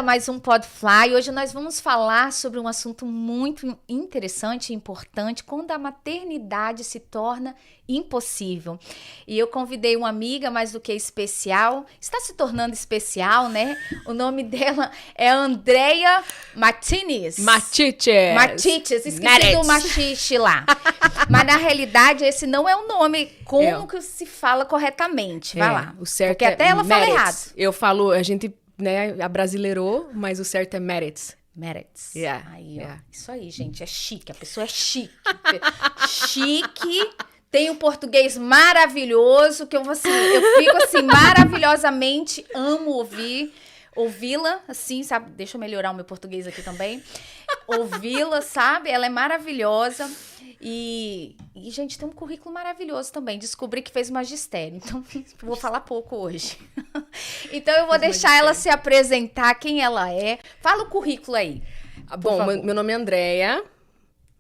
a mais um Podfly. Hoje nós vamos falar sobre um assunto muito interessante e importante, quando a maternidade se torna impossível. E eu convidei uma amiga mais do que especial, está se tornando especial, né? O nome dela é Andrea Martinez. Matiches, esqueci do machixe lá. Mas na realidade esse não é o nome como que se fala corretamente. Vai lá. O certo porque até ela fala errado. Eu falo, a gente, né, abrasileirou, mas o certo é Meretz. Meretz. Aí, ó. Isso aí, gente, é chique. A pessoa é chique. Chique. Tem um português maravilhoso, que eu fico assim, maravilhosamente, amo ouvi-la, assim, sabe? Deixa eu melhorar o meu português aqui também. Ouvi-la, sabe? Ela é maravilhosa. E, gente, tem um currículo maravilhoso também. Descobri que fez magistério, então vou falar pouco hoje. Então eu vou deixar ela se apresentar, quem ela é. Fala o currículo aí. Bom, meu nome é Andrea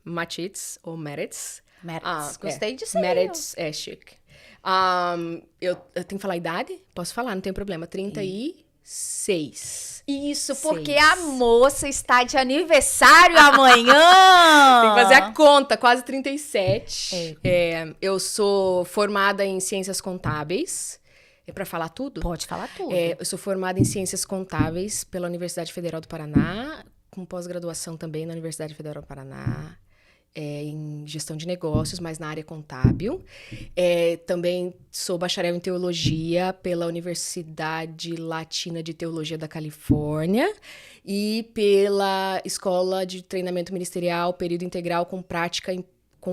Matites, ou Meretz. Meretz, gostei disso aí. Meretz é chique. Eu tenho que falar a idade? Posso falar, não tem problema. 36. Isso, porque a moça está de aniversário amanhã. Tem que fazer a conta, quase 37. Eu sou formada em Ciências Contábeis. É para falar tudo? Pode falar tudo. Eu sou formada em Ciências Contábeis pela Universidade Federal do Paraná, com pós-graduação também na Universidade Federal do Paraná. Em gestão de negócios, mas na área contábil. Também sou bacharel em teologia pela Universidade Latina de Teologia da Califórnia e pela Escola de Treinamento Ministerial, período integral com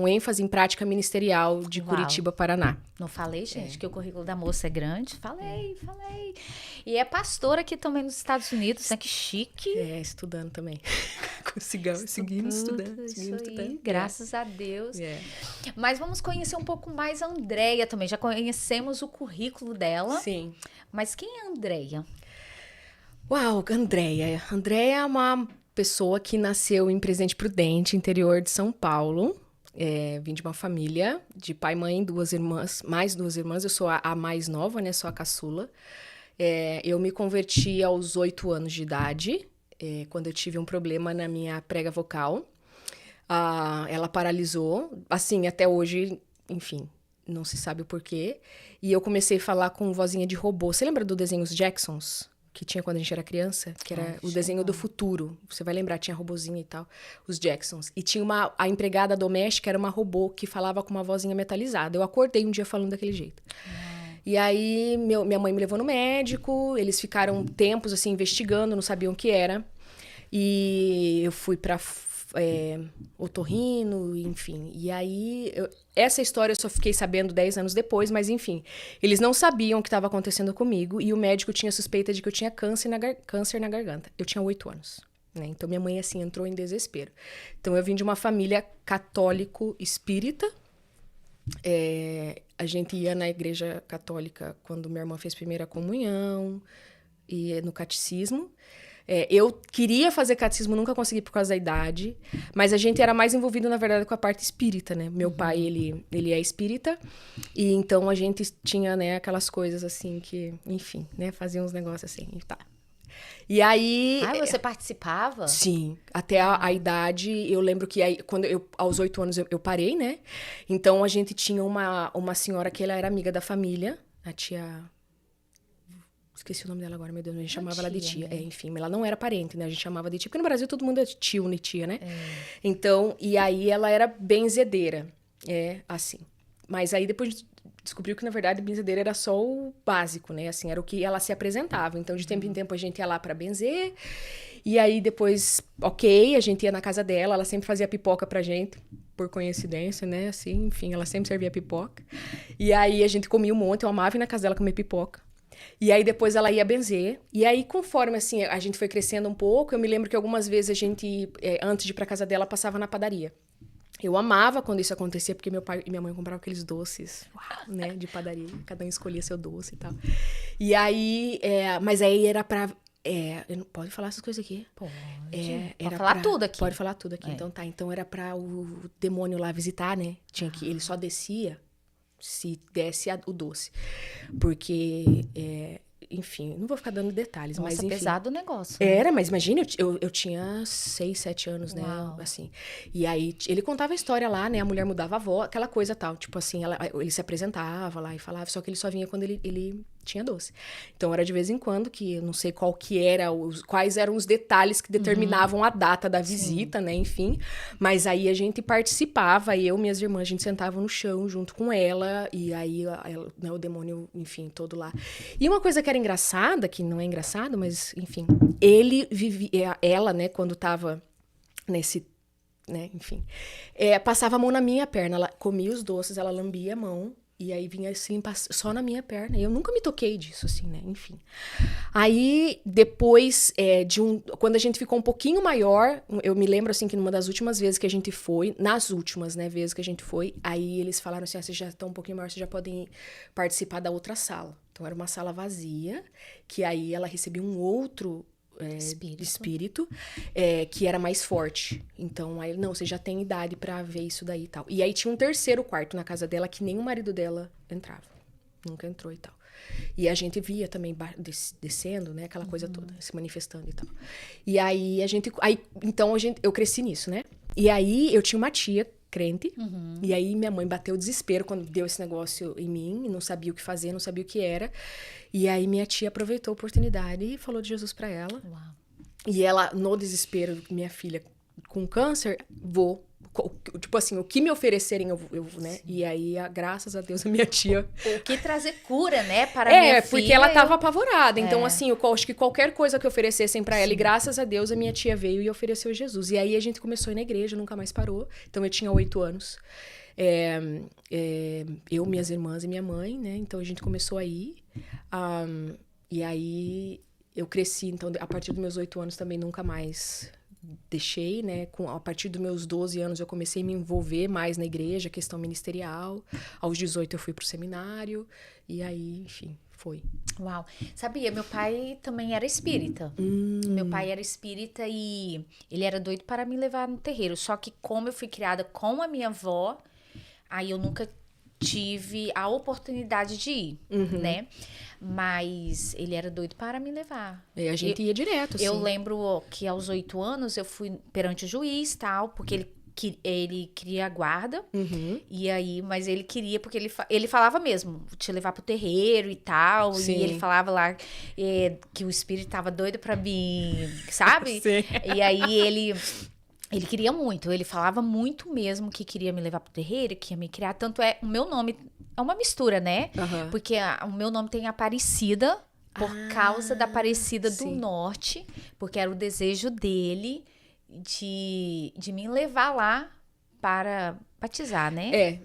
ênfase em prática ministerial de Curitiba, Paraná. Não falei, gente, que o currículo da moça é grande? Falei. E é pastora aqui também nos Estados Unidos, né? Que chique. Estudando também. Seguindo estudando. Graças a Deus. Mas vamos conhecer um pouco mais a Andrea também. Já conhecemos o currículo dela. Sim. Mas quem é a Andrea? Uau, Andrea. Andrea é uma pessoa que nasceu em Presidente Prudente, interior de São Paulo. Vim de uma família de pai, mãe, 2 irmãs, mais 2 irmãs. Eu sou a mais nova, né? Sou a caçula. Eu me converti aos 8 anos de idade, quando eu tive um problema na minha prega vocal. Ela paralisou, assim, até hoje, enfim, não se sabe o porquê. E eu comecei a falar com vozinha de robô. Você lembra do desenho Os Jacksons? Que tinha quando a gente era criança, que era o desenho do futuro. Você vai lembrar, tinha robozinho e tal, os Jacksons. E tinha a empregada doméstica, era uma robô que falava com uma vozinha metalizada. Eu acordei um dia falando daquele jeito. E aí, minha mãe me levou no médico, eles ficaram tempos, assim, investigando, não sabiam o que era. E eu fui pra otorrino, enfim. E aí, essa história eu só fiquei sabendo 10 anos depois, mas enfim. Eles não sabiam o que estava acontecendo comigo e o médico tinha suspeita de que eu tinha câncer na garganta. Eu tinha 8 anos, né? Então, minha mãe, assim, entrou em desespero. Então, eu vim de uma família católico espírita. A gente ia na igreja católica quando minha irmã fez primeira comunhão e no catecismo. Eu queria fazer catecismo, nunca consegui por causa da idade, mas a gente era mais envolvido, na verdade, com a parte espírita, né? Meu pai, ele é espírita, e então a gente tinha, né, aquelas coisas assim que, enfim, né, fazia uns negócios assim e tá. E aí... você participava? Sim, até a idade, eu lembro que aí, aos 8 anos eu parei, né? Então a gente tinha uma senhora que ela era amiga da família, a tia... Esqueci o nome dela agora, meu Deus, a gente chamava ela de tia. Né? Enfim, ela não era parente, né? A gente chamava de tia, porque no Brasil todo mundo é tio, né, tia, né? Então, e aí ela era benzedeira, assim. Mas aí depois descobriu que, na verdade, benzedeira era só o básico, né? Assim, era o que ela se apresentava. Então, de tempo em tempo, a gente ia lá pra benzer. E aí, depois, a gente ia na casa dela. Ela sempre fazia pipoca pra gente, por coincidência, né? Assim, enfim, ela sempre servia pipoca. E aí, a gente comia um monte. Eu amava ir na casa dela comer pipoca. E aí, depois ela ia benzer. E aí, conforme, assim, a gente foi crescendo um pouco, eu me lembro que algumas vezes a gente, antes de ir pra casa dela, passava na padaria. Eu amava quando isso acontecia, porque meu pai e minha mãe compravam aqueles doces, né, de padaria. Cada um escolhia seu doce e tal. E aí, mas aí era pra... não pode falar essas coisas aqui? Pode. Pode falar tudo aqui. Pode falar tudo aqui. Então tá. Então era pra o demônio lá visitar, né? Ele só descia se desse o doce. Porque enfim, não vou ficar dando detalhes, Nossa, mas enfim. pesado o negócio. Né? Era, mas imagina, eu tinha 6, 7 anos, né? Uau. Assim. E aí, ele contava a história lá, né? A mulher mudava a voz, aquela coisa tal. Tipo assim, ele se apresentava lá e falava, só que ele só vinha quando ele tinha doce. Então, era de vez em quando, que eu não sei qual que era, quais eram os detalhes que determinavam a data da visita, né? Enfim. Mas aí a gente participava, eu e minhas irmãs, a gente sentava no chão junto com ela, e aí né, o demônio, enfim, todo lá. E uma coisa que era engraçada, que não é engraçado, mas, enfim, ele vivia, ela, né, quando tava nesse, né, enfim, passava a mão na minha perna, ela comia os doces, ela lambia a mão, e aí vinha assim, só na minha perna. E eu nunca me toquei disso, assim, né? Enfim. Aí, depois quando a gente ficou um pouquinho maior, eu me lembro, assim, que numa das últimas vezes que a gente foi, nas últimas, né, vezes que a gente foi, aí eles falaram assim, vocês já estão um pouquinho maior, vocês já podem participar da outra sala. Então, era uma sala vazia, que aí ela recebia um outro espírito que era mais forte. Então, aí, não, você já tem idade pra ver isso daí e tal. E aí tinha um terceiro quarto na casa dela que nem o marido dela entrava. Nunca entrou e tal. E a gente via também descendo, né? Aquela coisa toda, se manifestando e tal. E aí, então, eu cresci nisso, né? E aí, eu tinha uma tia crente. E aí, minha mãe bateu o desespero quando deu esse negócio em mim. E não sabia o que fazer, não sabia o que era. E aí, minha tia aproveitou a oportunidade e falou de Jesus pra ela. Uau. E ela, no desespero, minha filha com câncer, tipo assim, o que me oferecerem, eu né? Sim. E aí, graças a Deus, a minha tia... O que trazer cura, né, para minha filha. Porque ela tava apavorada. Então, assim, eu acho que qualquer coisa que oferecessem pra ela, e graças a Deus, a minha tia veio e ofereceu Jesus. E aí, a gente começou a ir na igreja, nunca mais parou. Então, eu tinha 8 anos. Eu, minhas irmãs e minha mãe, né? Então, a gente começou a ir. E aí, eu cresci. Então, a partir dos meus 8 anos, também nunca mais... deixei, né? A partir dos meus 12 anos eu comecei a me envolver mais na igreja, questão ministerial. Aos 18 eu fui pro seminário. E aí, enfim, foi. Uau. Sabia, meu pai também era espírita. Meu pai era espírita e ele era doido para me levar no terreiro. Só que como eu fui criada com a minha avó, aí eu nunca tive a oportunidade de ir, né? Mas ele era doido para me levar. E a gente ia direto, assim. Eu lembro que aos 8 anos eu fui perante o juiz, tal, porque ele queria a guarda. E aí, mas ele queria, porque ele falava mesmo, te levar pro terreiro e tal. Sim. E ele falava lá que o espírito tava doido pra mim, sabe? Sim. E aí ele queria muito, ele falava muito mesmo que queria me levar pro terreiro, que ia me criar. Tanto o meu nome é uma mistura, né? Porque o meu nome tem Aparecida, por causa da Aparecida do Norte, porque era o desejo dele de me levar lá para batizar, né?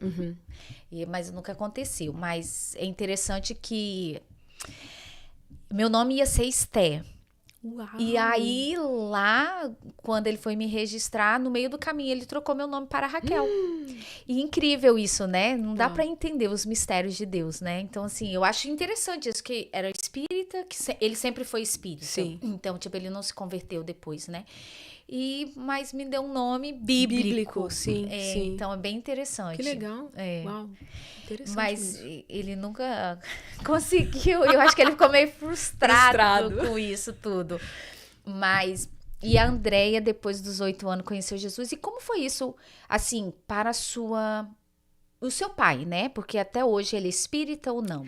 Mas nunca aconteceu. Mas é interessante que meu nome ia ser Esté. Uau. E aí, lá, quando ele foi me registrar, no meio do caminho, ele trocou meu nome para Raquel. E incrível isso, né? Não dá pra entender os mistérios de Deus, né? Então, assim, eu acho interessante isso, que era espírita, que ele sempre foi espírita. Sim. Então, tipo, ele não se converteu depois, né? Mas me deu um nome bíblico. Sim, sim. Então, é bem interessante. Que legal. Uau. Interessante. Mas ele nunca conseguiu. Eu acho que ele ficou meio frustrado com isso tudo. Mas... E a Andréia, depois dos 8 anos, conheceu Jesus. E como foi isso, assim, para o seu pai, né? Porque até hoje ele é espírita ou não?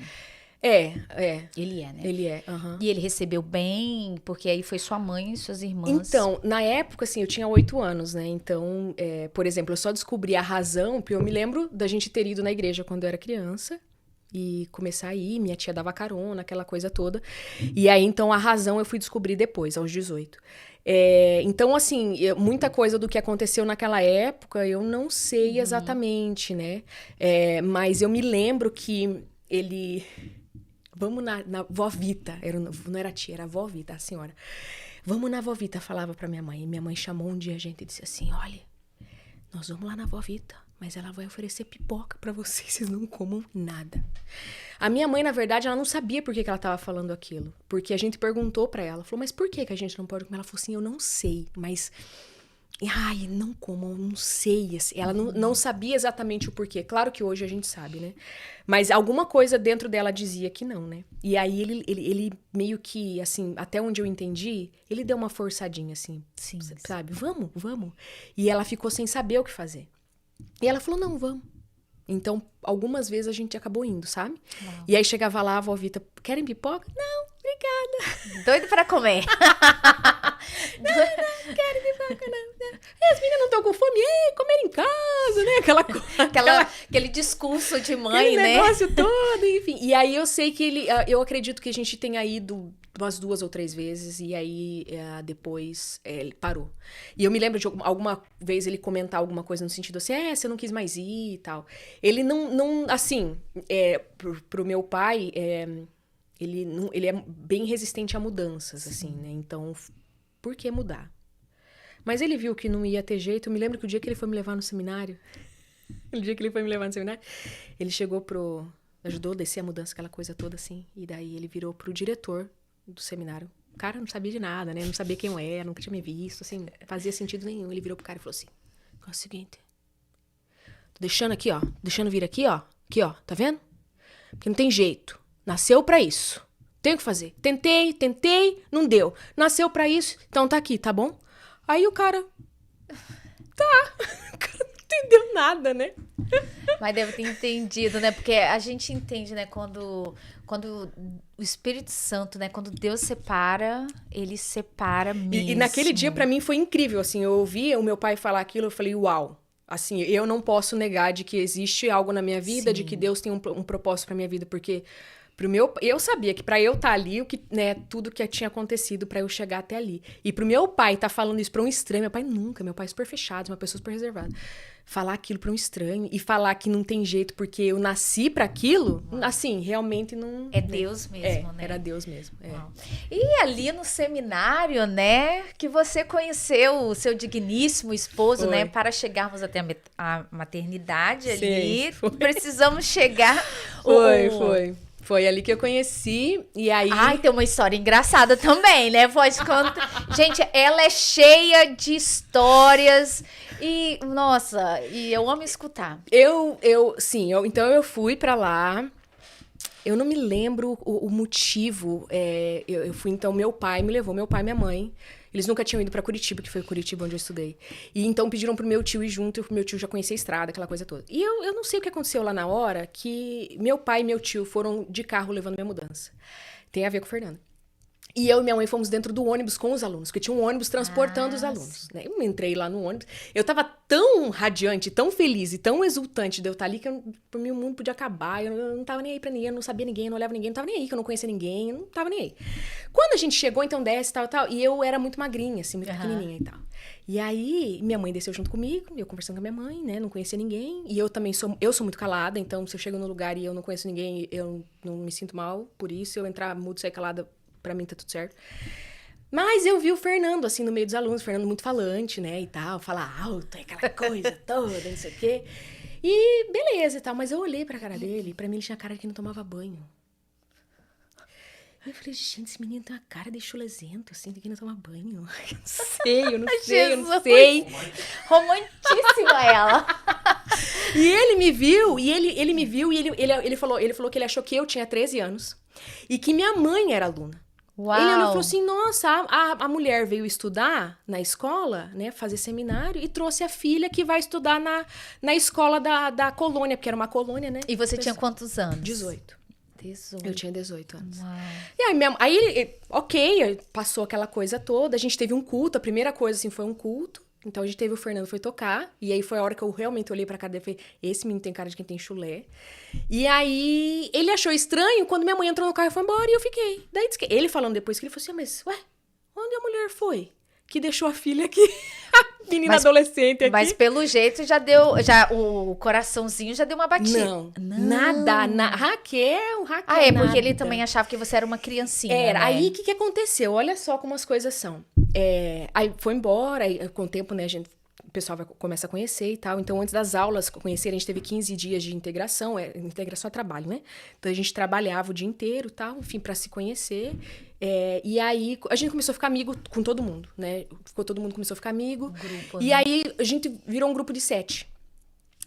Ele é, né? Ele é, E ele recebeu bem, porque aí foi sua mãe e suas irmãs. Então, na época, assim, eu tinha 8 anos, né? Então, por exemplo, eu só descobri a razão, porque eu me lembro da gente ter ido na igreja quando eu era criança. E começar a ir, minha tia dava carona, aquela coisa toda. E aí, então, a razão eu fui descobrir depois, aos 18. Então, assim, muita coisa do que aconteceu naquela época eu não sei exatamente, né? Mas eu me lembro que ele... Vamos na vó Vita, não era tia, era a vó Vita, a senhora. Vamos na vó Vita, falava pra minha mãe. E minha mãe chamou um dia a gente e disse assim, olha, nós vamos lá na vó Vita, mas ela vai oferecer pipoca pra vocês não comam nada. A minha mãe, na verdade, ela não sabia por que ela tava falando aquilo. Porque a gente perguntou pra ela, falou, mas por que a gente não pode comer? Ela falou assim, eu não sei, mas Ai, não como, eu não sei. Assim, ela não sabia exatamente o porquê. Claro que hoje a gente sabe, né? Mas alguma coisa dentro dela dizia que não, né? E aí ele meio que, assim, até onde eu entendi, ele deu uma forçadinha, assim. Sim. Sabe? Vamos, vamos. E ela ficou sem saber o que fazer. E ela falou, não, vamos. Então, algumas vezes a gente acabou indo, sabe? Uau. E aí chegava lá, a vó Vita, querem pipoca? Não, obrigada. Doido pra comer. Não quero pipoca, não. As meninas não estão com fome, comer em casa, né? Aquele discurso de mãe, aquele né? negócio todo, enfim. E aí eu sei que eu acredito que a gente tenha ido umas 2 ou 3 vezes, e aí depois ele parou. E eu me lembro de alguma vez ele comentar alguma coisa no sentido assim, você não quis mais ir e tal. Ele não assim, pro meu pai, ele é bem resistente a mudanças, assim, né? Então, por que mudar? Mas ele viu que não ia ter jeito. Eu me lembro que o dia que ele foi me levar no seminário, ele chegou ajudou a descer a mudança, aquela coisa toda assim. E daí ele virou pro diretor do seminário. O cara não sabia de nada, né? Não sabia quem eu era, nunca tinha me visto, assim, não fazia sentido nenhum. Ele virou pro cara e falou assim: é o seguinte, tô deixando aqui, ó, deixando vir aqui, ó, tá vendo? Porque não tem jeito. Nasceu pra isso. Tenho que fazer. Tentei, não deu. Nasceu pra isso, então tá aqui, tá bom? Aí o cara... Tá. O cara não entendeu nada, né? Mas deve ter entendido, né? Porque a gente entende, né? Quando o Espírito Santo, né? Quando Deus separa, ele separa mesmo. E naquele dia, pra mim, foi incrível, assim. Eu ouvi o meu pai falar aquilo, eu falei, uau. Assim, eu não posso negar de que existe algo na minha vida, de que Deus tem um propósito pra minha vida, porque... eu sabia que pra eu estar ali, tudo que tinha acontecido pra eu chegar até ali. E pro meu pai estar falando isso pra um estranho, meu pai nunca, meu pai é super fechado, uma pessoa super reservada. Falar aquilo pra um estranho e falar que não tem jeito porque eu nasci pra aquilo, assim, realmente não... É Deus mesmo, né? Era Deus mesmo. E ali no seminário, né, que você conheceu o seu digníssimo esposo, né, para chegarmos até a maternidade ali, precisamos chegar... Foi ali que eu conheci, e aí... Ai, tem uma história engraçada também, né? Pode contar. Gente, ela é cheia de histórias e, nossa, e eu amo escutar. Então eu fui pra lá, eu não me lembro o motivo, eu fui, então, meu pai me levou, meu pai e minha mãe. Eles nunca tinham ido pra Curitiba, que foi Curitiba onde eu estudei. E então pediram pro meu tio ir junto, e o meu tio já conhecia a estrada, aquela coisa toda. E eu não sei o que aconteceu lá na hora, que meu pai e meu tio foram de carro levando minha mudança. Tem a ver com o Fernando. E eu e minha mãe fomos dentro do ônibus com os alunos, porque tinha um ônibus transportando os alunos. Né? Eu entrei lá no ônibus, eu tava tão radiante, tão feliz e tão exultante de eu estar ali, que por mim o mundo podia acabar, eu não tava nem aí pra ninguém, eu não sabia ninguém, eu não olhava ninguém, não tava nem aí, que eu não conhecia ninguém, eu não tava nem aí. Quando a gente chegou, então desce, tal, e eu era muito magrinha, assim, muito pequenininha e tal. E aí, minha mãe desceu junto comigo, eu conversando com a minha mãe, né, não conhecia ninguém, e eu também sou muito calada, então se eu chego no lugar e eu não conheço ninguém, eu não me sinto mal por isso, se eu entrar mudo, sair calada, pra mim tá tudo certo. Mas eu vi o Fernando, assim, no meio dos alunos, o Fernando muito falante, né, e tal, fala alto, aquela coisa toda, não sei o quê. E beleza e tal, mas eu olhei pra cara dele, e pra mim ele tinha cara de que não tomava banho. E eu falei, gente, esse menino tem uma cara de chulezento, assim, de que não toma banho. Eu não sei. Romantíssima ela. E ele me viu, e ele falou que ele achou que eu tinha 13 anos, e que minha mãe era aluna. Uau. Ele olhou e falou assim, nossa, a mulher veio estudar na escola, né, fazer seminário, e trouxe a filha que vai estudar na escola da colônia, porque era uma colônia, né? E você tinha quantos anos? 18. Eu tinha 18 anos. Uau. E aí ele, passou aquela coisa toda, a gente teve um culto, a primeira coisa, assim, foi um culto. Então, a gente teve o Fernando, foi tocar. E aí, foi a hora que eu realmente olhei pra cara dele e falei, esse menino tem cara de quem tem chulé. E aí, ele achou estranho quando minha mãe entrou no carro e foi embora. E eu fiquei. Daí, disse que ele falando depois, que ele falou assim, mas, onde a mulher foi? Que deixou a filha aqui. A menina adolescente aqui. Mas, pelo jeito, o coraçãozinho já deu uma batida. Não. Nada. Raquel. Porque nada. ele também achava que você era uma criancinha, Era. né? Aí, o que aconteceu? Olha só como as coisas são. Aí, foi embora. Aí, com o tempo, né, a gente o pessoal começa a conhecer e tal. Então, antes das aulas conhecerem, a gente teve 15 dias de integração. Integração é trabalho, né? Então, a gente trabalhava o dia inteiro e tal, enfim, para se conhecer. E aí, a gente começou a ficar amigo com todo mundo, né? Todo mundo começou a ficar amigo. Grupo, E né? aí, a gente virou um grupo de 7.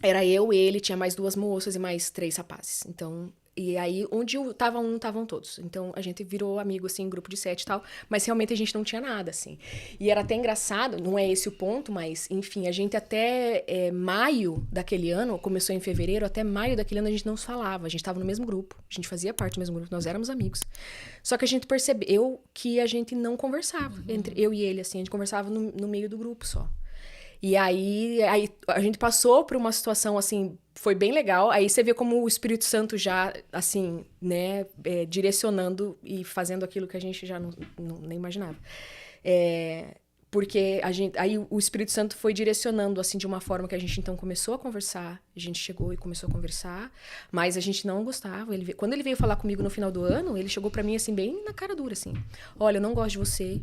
Era eu, ele, tinha mais 2 moças e mais 3 rapazes. Então, e aí, onde tava um, estavam todos. Então, a gente virou amigo, assim, grupo de 7 e tal. Mas, realmente, a gente não tinha nada, assim. E era até engraçado, não é esse o ponto, mas, enfim, a gente até maio daquele ano, começou em fevereiro, até maio daquele ano a gente não se falava. A gente tava no mesmo grupo, a gente fazia parte do mesmo grupo, nós éramos amigos. Só que a gente percebeu que a gente não conversava. Entre eu e ele, assim, a gente conversava no meio do grupo só. E aí a gente passou por uma situação, assim, foi bem legal. Aí você vê como o Espírito Santo já, assim, né, direcionando e fazendo aquilo que a gente já nem imaginava. Porque aí o Espírito Santo foi direcionando, assim, de uma forma que a gente, então, começou a conversar. A gente chegou e começou a conversar, mas a gente não gostava. Quando ele veio falar comigo no final do ano, ele chegou pra mim, assim, bem na cara dura, assim. Olha, eu não gosto de você.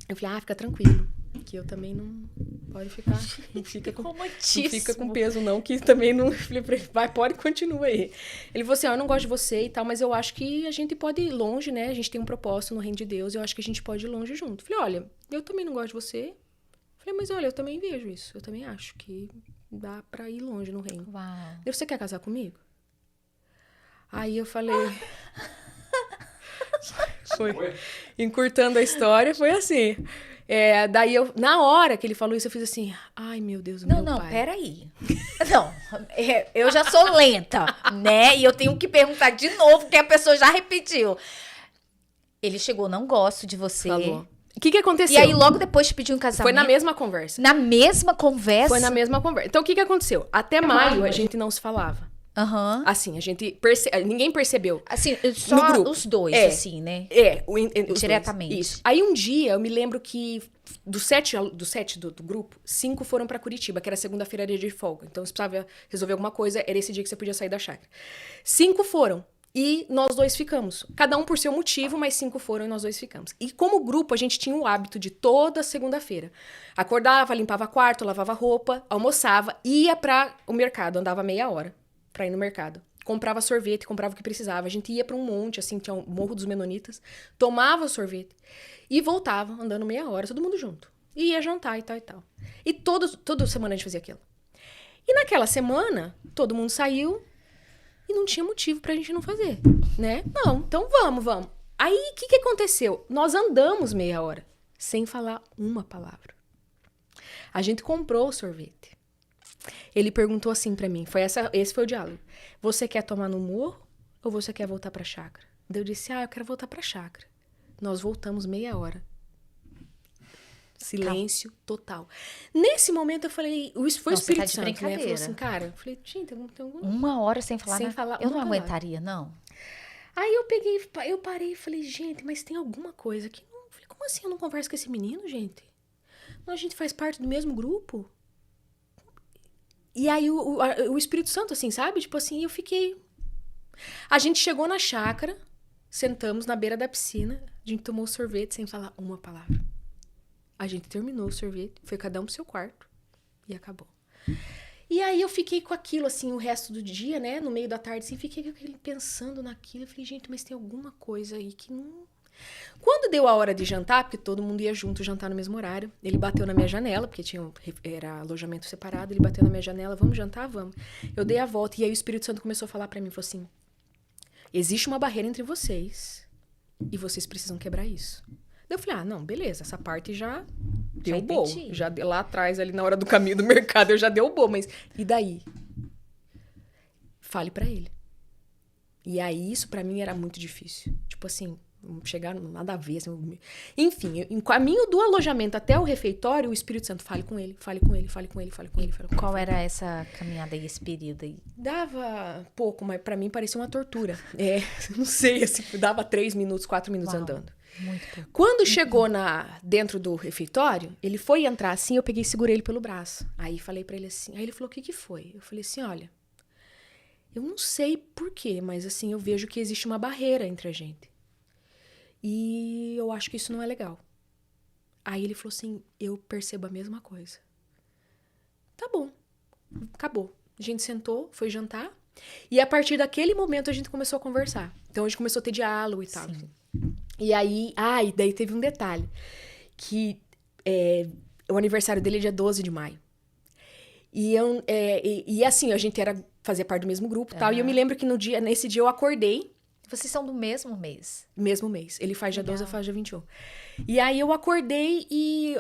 Eu falei, fica tranquilo. Que eu também não... Pode ficar. Não fica com peso, não. Que também não... Falei pra ele, vai, pode, continua aí. Ele falou assim, eu não gosto de você e tal, mas eu acho que a gente pode ir longe, né? A gente tem um propósito no reino de Deus, eu acho que a gente pode ir longe junto. Falei, olha, eu também não gosto de você. Falei, mas olha, eu também vejo isso. Eu também acho que dá pra ir longe no reino. Uau. Você quer casar comigo? Aí eu falei... Foi. Encurtando a história, foi assim... daí na hora que ele falou isso, eu fiz assim, ai meu Deus, meu pai. Não, peraí. Não, eu já sou lenta, né? E eu tenho que perguntar de novo, que a pessoa já repetiu. Ele chegou, não gosto de você. Falou. O que aconteceu? E aí logo depois te pediu um casamento. Foi na mesma conversa. Na mesma conversa? Foi na mesma conversa. Então o que aconteceu? Até maio a gente não se falava. Aham. Assim, a gente ninguém percebeu. Assim, só no grupo. os dois, assim, né? Os diretamente. dois. Isso. Aí um dia, eu me lembro que dos 7 do grupo, 5 foram pra Curitiba, que era segunda-feira, dia de folga. Então, você precisava resolver alguma coisa, era esse dia que você podia sair da chácara. 5 foram. E nós 2 ficamos. Cada um por seu motivo, mas 5 foram e nós 2 ficamos. E como grupo, a gente tinha o hábito de toda segunda-feira. Acordava, limpava quarto, lavava roupa, almoçava, ia pra o mercado, andava meia hora pra ir no mercado. Comprava sorvete, comprava o que precisava. A gente ia pra um monte, assim, tinha o Morro dos Menonitas, tomava sorvete e voltava, andando meia hora, todo mundo junto. E ia jantar e tal e tal. E toda semana a gente fazia aquilo. E naquela semana, todo mundo saiu e não tinha motivo pra gente não fazer, né? Não, então vamos. Aí, o que aconteceu? Nós andamos meia hora, sem falar uma palavra. A gente comprou o sorvete. Ele perguntou assim pra mim, esse foi o diálogo. Você quer tomar no morro ou você quer voltar pra chácara? Daí eu disse, eu quero voltar pra chácara. Nós voltamos meia hora. Silêncio total. Nesse momento eu falei, isso foi o Espírito Santo, né? Falou assim, cara, eu falei, gente, eu não tenho uma hora sem falar sem nada. falar Eu não uma aguentaria, não. Aí eu parei e falei, gente, mas tem alguma coisa que não... Falei, como assim eu não converso com esse menino, gente? Não, a gente faz parte do mesmo grupo? E aí o Espírito Santo, assim, sabe? Tipo assim, eu fiquei... A gente chegou na chácara, sentamos na beira da piscina, a gente tomou sorvete sem falar uma palavra. A gente terminou o sorvete, foi cada um pro seu quarto e acabou. E aí eu fiquei com aquilo, assim, o resto do dia, né? No meio da tarde, assim, fiquei pensando naquilo. Eu falei, gente, mas tem alguma coisa aí que não... Quando deu a hora de jantar, porque todo mundo ia junto jantar no mesmo horário, ele bateu na minha janela, porque era alojamento separado, ele bateu na minha janela, vamos jantar? Vamos. Eu dei a volta e aí o Espírito Santo começou a falar pra mim, falou assim, existe uma barreira entre vocês e vocês precisam quebrar isso. Daí eu falei, não, beleza, essa parte já deu bom. Já lá atrás, ali na hora do caminho do mercado, eu já deu bom, mas e daí? Fale pra ele. E aí, isso pra mim era muito difícil. Tipo assim, chegar nada a ver. Assim, enfim, em caminho do alojamento até o refeitório, o Espírito Santo, fale com ele. Qual era essa caminhada aí, esse período aí? Dava pouco, mas pra mim parecia uma tortura. Não sei, assim, dava 3 minutos, 4 minutos andando. Muito pouco. Quando chegou dentro do refeitório, ele foi entrar assim, eu peguei e segurei ele pelo braço. Aí falei pra ele assim, aí ele falou, o que foi? Eu falei assim, olha, eu não sei por quê, mas assim, eu vejo que existe uma barreira entre a gente. E eu acho que isso não é legal. Aí ele falou assim, eu percebo a mesma coisa. tá bom. Acabou. A gente sentou, foi jantar. E a partir daquele momento a gente começou a conversar. Então a gente começou a ter diálogo e tal. Sim. E aí, e daí teve um detalhe. Que o aniversário dele é dia 12 de maio. E assim, a gente fazia parte do mesmo grupo e tal. E eu me lembro que nesse dia eu acordei. Vocês são do mesmo mês? Mesmo mês. Ele faz dia Legal. 12, eu faço dia 21. E aí eu acordei e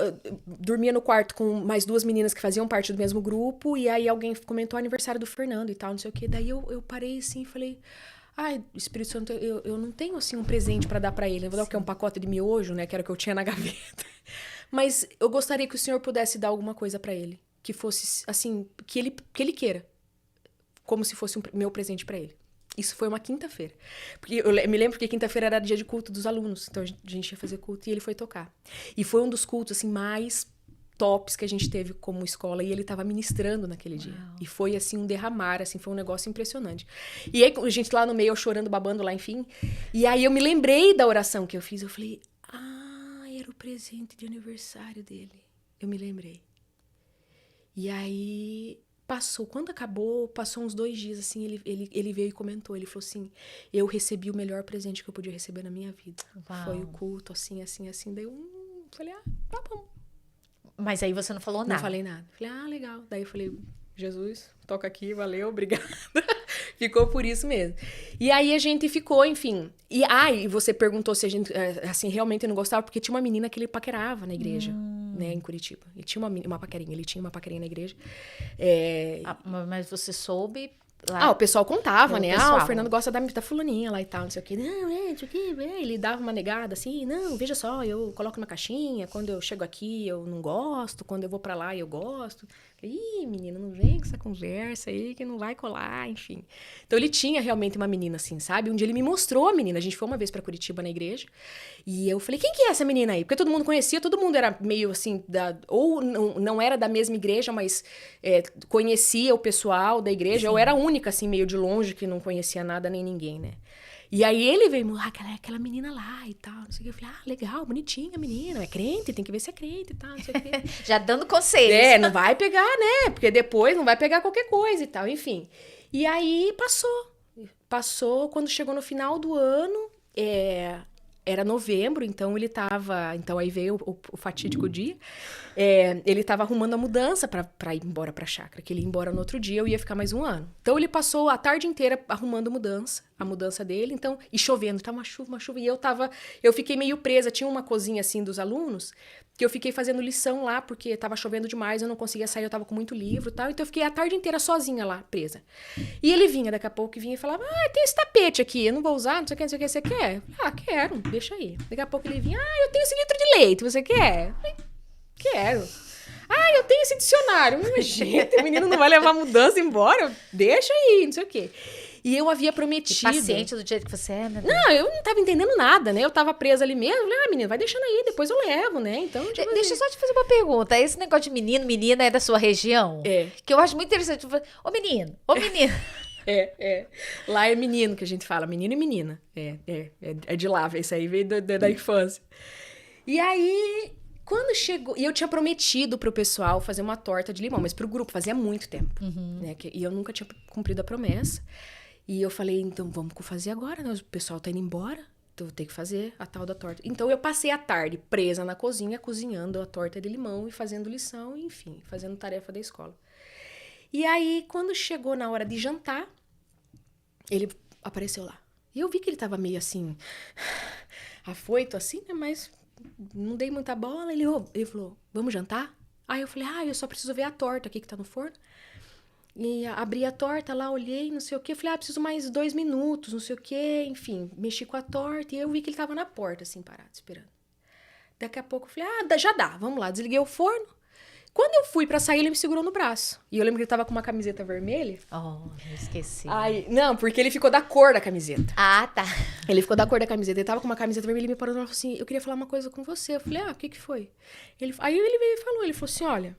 dormia no quarto com mais 2 meninas que faziam parte do mesmo grupo. E aí alguém comentou o aniversário do Fernando e tal, não sei o quê. Daí eu parei assim e falei... Ai, Espírito Santo, eu não tenho, assim, um presente pra dar pra ele. Eu vou dar o quê? Um pacote de miojo, né? Que era o que eu tinha na gaveta. Mas eu gostaria que o senhor pudesse dar alguma coisa pra ele. Que fosse, assim, que ele queira. Como se fosse meu presente pra ele. Isso foi uma quinta-feira. Porque eu me lembro que quinta-feira era dia de culto dos alunos. Então a gente ia fazer culto e ele foi tocar. E foi um dos cultos, assim, mais tops que a gente teve como escola. E ele tava ministrando naquele dia. E foi, assim, um derramar, assim, foi um negócio impressionante. E aí a gente lá no meio, eu chorando, babando lá, enfim. E aí eu me lembrei da oração que eu fiz. Eu falei, era o presente de aniversário dele. Eu me lembrei. E aí... Quando acabou, passou uns 2 dias, assim, ele veio e comentou, ele falou assim, eu recebi o melhor presente que eu podia receber na minha vida. Uau. Foi o culto, assim, daí eu falei, tá bom. Mas aí você não falou nada? Não falei nada. Falei, legal. Daí eu falei, Jesus, toca aqui, valeu, obrigada. Ficou por isso mesmo. E aí a gente ficou, enfim. E você perguntou se a gente, assim, realmente não gostava, porque tinha uma menina que ele paquerava na igreja, né, em Curitiba. Ele tinha uma paquerinha, na igreja. Mas você soube lá? O pessoal contava, né? Pessoal. O Fernando gosta da fulaninha lá e tal, não sei o quê. Não, não sei o quê. Ele dava uma negada assim, não, veja só, eu coloco na caixinha, quando eu chego aqui eu não gosto, quando eu vou pra lá eu gosto. Ih, menina, não vem com essa conversa aí que não vai colar, enfim. Então ele tinha realmente uma menina assim, sabe? Um dia ele me mostrou a menina, a gente foi uma vez pra Curitiba na igreja, e eu falei, quem que é essa menina aí? Porque todo mundo conhecia, todo mundo era meio assim, ou não era da mesma igreja, mas conhecia o pessoal da igreja. Sim. Eu era a única, assim, meio de longe, que não conhecia nada nem ninguém, né? E aí ele veio, aquela menina lá e tal, não sei o que. Eu falei, legal, bonitinha a menina, é crente, tem que ver se é crente e tal, não sei o que. Já dando conselhos. Não vai pegar, né? Porque depois não vai pegar qualquer coisa e tal, enfim. E aí passou, quando chegou no final do ano, era novembro, então ele tava... Então aí veio o fatídico dia. Ele tava arrumando a mudança pra ir embora pra chácara, que ele ia embora no outro dia, eu ia ficar mais 1 ano. Então ele passou a tarde inteira arrumando a mudança dele, então... E chovendo, tava uma chuva, e eu fiquei meio presa. Tinha uma cozinha, assim, dos alunos, que eu fiquei fazendo lição lá, porque tava chovendo demais, eu não conseguia sair, eu tava com muito livro e tal, então eu fiquei a tarde inteira sozinha lá, presa. E ele vinha, daqui a pouco, e falava, tem esse tapete aqui, eu não vou usar, não sei o que, não sei o que, você quer? Quero, deixa aí. Daqui a pouco ele vinha, eu tenho esse litro de leite, você quer? Eu falei, quero. Eu tenho esse dicionário. Gente, o menino não vai levar a mudança embora, deixa aí, não sei o quê. E eu havia prometido... E paciente do jeito que você é, né? Não, eu não tava entendendo nada, né? Eu tava presa ali mesmo. Eu falei, menina, vai deixando aí, depois eu levo, né? Então, tipo, deixa eu só te fazer uma pergunta. Esse negócio de menino, menina é da sua região? É. Que eu acho muito interessante. Ô menino, ô menina. Lá é menino que a gente fala, menino e menina. É de lá, isso aí veio da infância. E aí, quando chegou... E eu tinha prometido pro pessoal fazer uma torta de limão, mas pro grupo fazia muito tempo, né? E eu nunca tinha cumprido a promessa. E eu falei, então vamos fazer agora, né? O pessoal tá indo embora, então eu vou ter que fazer a tal da torta. Então eu passei a tarde presa na cozinha, cozinhando a torta de limão e fazendo lição, enfim, fazendo tarefa da escola. E aí, quando chegou na hora de jantar, ele apareceu lá. E eu vi que ele tava meio assim, afoito assim, né? Mas não dei muita bola. Ele falou, vamos jantar? Aí eu falei, eu só preciso ver a torta aqui que tá no forno. E abri a torta lá, olhei, não sei o quê. Falei, preciso mais 2 minutos, não sei o quê. Enfim, mexi com a torta e eu vi que ele tava na porta, assim, parado, esperando. Daqui a pouco eu falei, já dá, vamos lá. Desliguei o forno. Quando eu fui pra sair, ele me segurou no braço. E eu lembro que ele tava com uma camiseta vermelha. Oh, eu esqueci. Não, porque ele ficou da cor da camiseta. Tá. Ele ficou da cor da camiseta. Ele tava com uma camiseta vermelha e me parou e falou assim, eu queria falar uma coisa com você. Eu falei, o que foi? Aí ele veio e falou, assim, olha,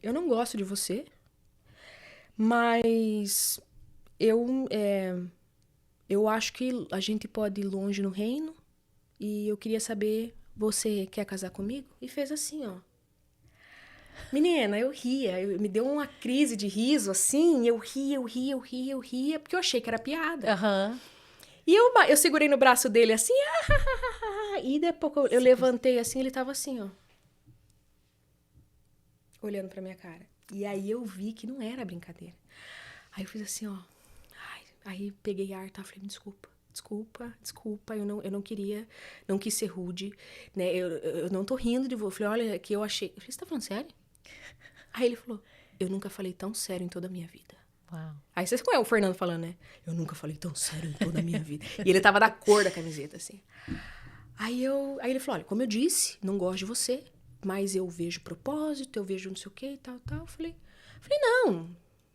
eu não gosto de você, mas eu acho que a gente pode ir longe no reino e eu queria saber, você quer casar comigo? E fez assim, ó. Menina, eu ria. Me deu uma crise de riso, assim. Eu ria, porque eu achei que era piada. Aham. E eu segurei no braço dele, assim. E depois eu levantei, assim, ele tava assim, ó. Olhando pra minha cara. E aí eu vi que não era brincadeira. Aí eu fiz assim, ó. Aí peguei ar, tá? Falei, desculpa, eu não queria, não quis ser rude, né? Eu não tô rindo de você. Falei, olha, que eu achei. Eu falei, você tá falando sério? Aí ele falou, eu nunca falei tão sério em toda a minha vida. Uau. Aí vocês conhecem o Fernando falando, né? Eu nunca falei tão sério em toda a minha vida. E ele tava da cor da camiseta, assim. Aí ele falou, olha, como eu disse, não gosto de você, mas eu vejo propósito, eu vejo não sei o que e tal. Eu falei, não.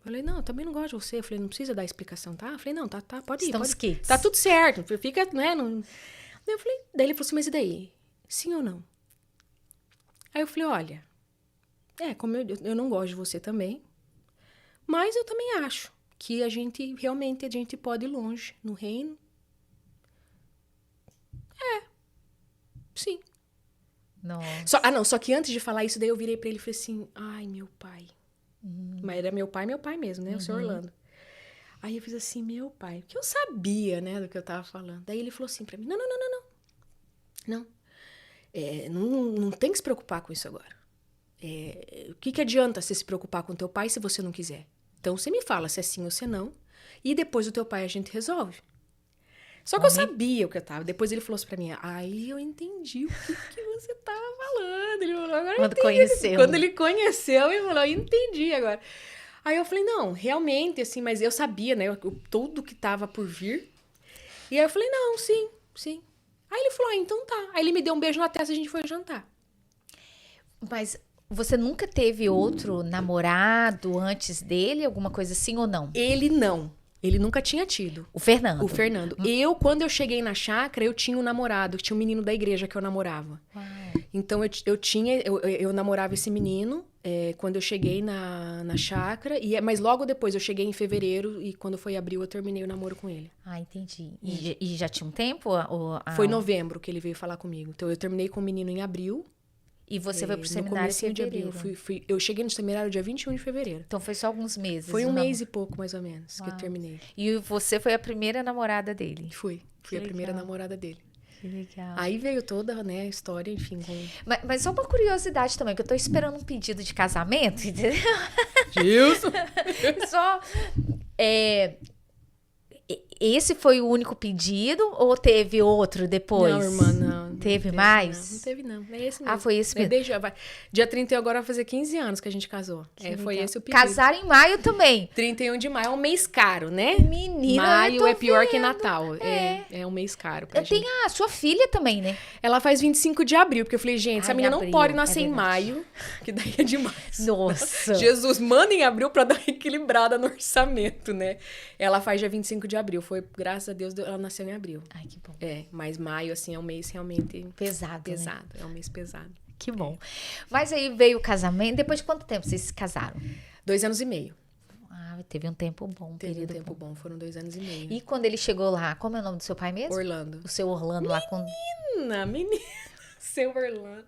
Falei, não, eu também não gosto de você. Eu falei, não precisa dar explicação, tá? Eu falei, não, tá, pode ir. Estamos pode ir. quites. Tá tudo certo, fica, né? Não... Daí ele falou assim, mas e daí? Sim ou não? Aí eu falei, olha, como eu não gosto de você também, mas eu também acho que realmente a gente pode ir longe no reino. Sim. Nossa. Só que antes de falar isso, daí eu virei pra ele e falei assim, ai, meu pai. Mas era meu pai mesmo, né? O seu Orlando. Aí eu fiz assim, meu pai, porque eu sabia, né, do que eu tava falando. Daí ele falou assim pra mim, não. Não tem que se preocupar com isso agora. O que adianta você se preocupar com teu pai se você não quiser? Então você me fala se é sim ou se é não, e depois o teu pai a gente resolve. Só que eu sabia o que eu tava. Depois ele falou assim pra mim, aí eu entendi o que você tava falando. Ele falou, agora Quando eu entendi. conheceu. Quando ele conheceu, ele falou, eu entendi agora. Aí eu falei, não, realmente, assim, mas eu sabia, né, tudo que tava por vir. E aí eu falei, não, sim. Aí ele falou, então tá. Aí ele me deu um beijo na testa e a gente foi jantar. Mas você nunca teve outro namorado antes dele? Alguma coisa assim ou não? Ele não. Ele nunca tinha tido. O Fernando. O Fernando. Quando eu cheguei na chácara, eu tinha um namorado, tinha um menino da igreja que eu namorava. Uau. Então, eu namorava esse menino quando eu cheguei na chácara, mas logo depois, eu cheguei em fevereiro e quando foi abril, eu terminei o namoro com ele. Ah, entendi. E já tinha um tempo? Foi em novembro que ele veio falar comigo. Então, eu terminei com o menino em abril. E você foi pro no seminário em comecinho fevereiro. de abril. Eu cheguei no seminário dia 21 de fevereiro. Então foi só alguns meses. Foi um não? mês e pouco, mais ou menos, que eu terminei. E você foi a primeira namorada dele? Fui a primeira namorada dele. Que legal. Aí veio toda, né, a história, enfim. Mas só uma curiosidade também, que eu tô esperando um pedido de casamento, entendeu? Gilson! Só... Esse foi o único pedido ou teve outro depois? Não, irmã, não. Teve mais? Não teve, não. É esse mesmo. Ah, foi esse mesmo. Dia 31 agora vai fazer 15 anos que a gente casou. Foi esse o pedido. Casar em maio também. 31 de maio é um mês caro, né? Menina, maio é pior que Natal. É um mês caro pra gente. Tem a sua filha também, né? Ela faz 25 de abril, porque eu falei, gente, essa menina não pode nascer em verdade. maio, que daí é demais. Nossa. Jesus, manda em abril pra dar uma equilibrada no orçamento, né? Ela faz dia 25 de abril. Foi, graças a Deus, ela nasceu em abril. Ai, que bom. Mas maio, assim, é um mês realmente Pesado, né? É um mês pesado. Que bom. Mas aí veio o casamento. Depois de quanto tempo vocês se casaram? 2 anos e meio. Ah, teve um tempo bom. Teve um tempo bom. Foram 2 anos e meio. E quando ele chegou lá, como é o nome do seu pai mesmo? Orlando. O seu Orlando lá com... Menina. Seu Orlando.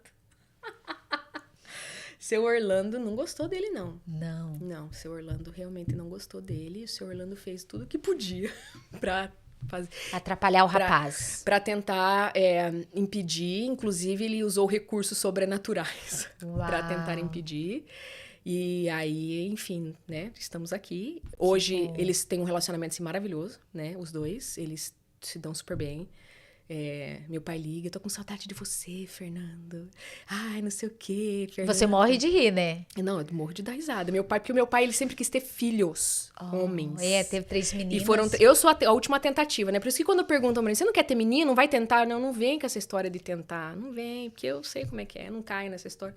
Seu Orlando não gostou dele, não. Não, seu Orlando realmente não gostou dele. O seu Orlando fez tudo o que podia pra fazer... Atrapalhar o rapaz. Pra tentar impedir. Inclusive, ele usou recursos sobrenaturais pra tentar impedir. E aí, enfim, né? Estamos aqui. Hoje, eles têm um relacionamento assim, maravilhoso, né? Os dois. Eles se dão super bem. Meu pai liga, eu tô com saudade de você, Fernando. Ai, não sei o quê, Fernando. Você morre de rir, né? Não, eu morro de dar risada. Porque o meu pai, ele sempre quis ter filhos, homens. Teve 3 meninos. Eu sou a última tentativa, né? Por isso que quando perguntam pra mim, você não quer ter menino? Não vai tentar? Não vem com essa história de tentar. Não vem, porque eu sei como é que é. Não caio nessa história.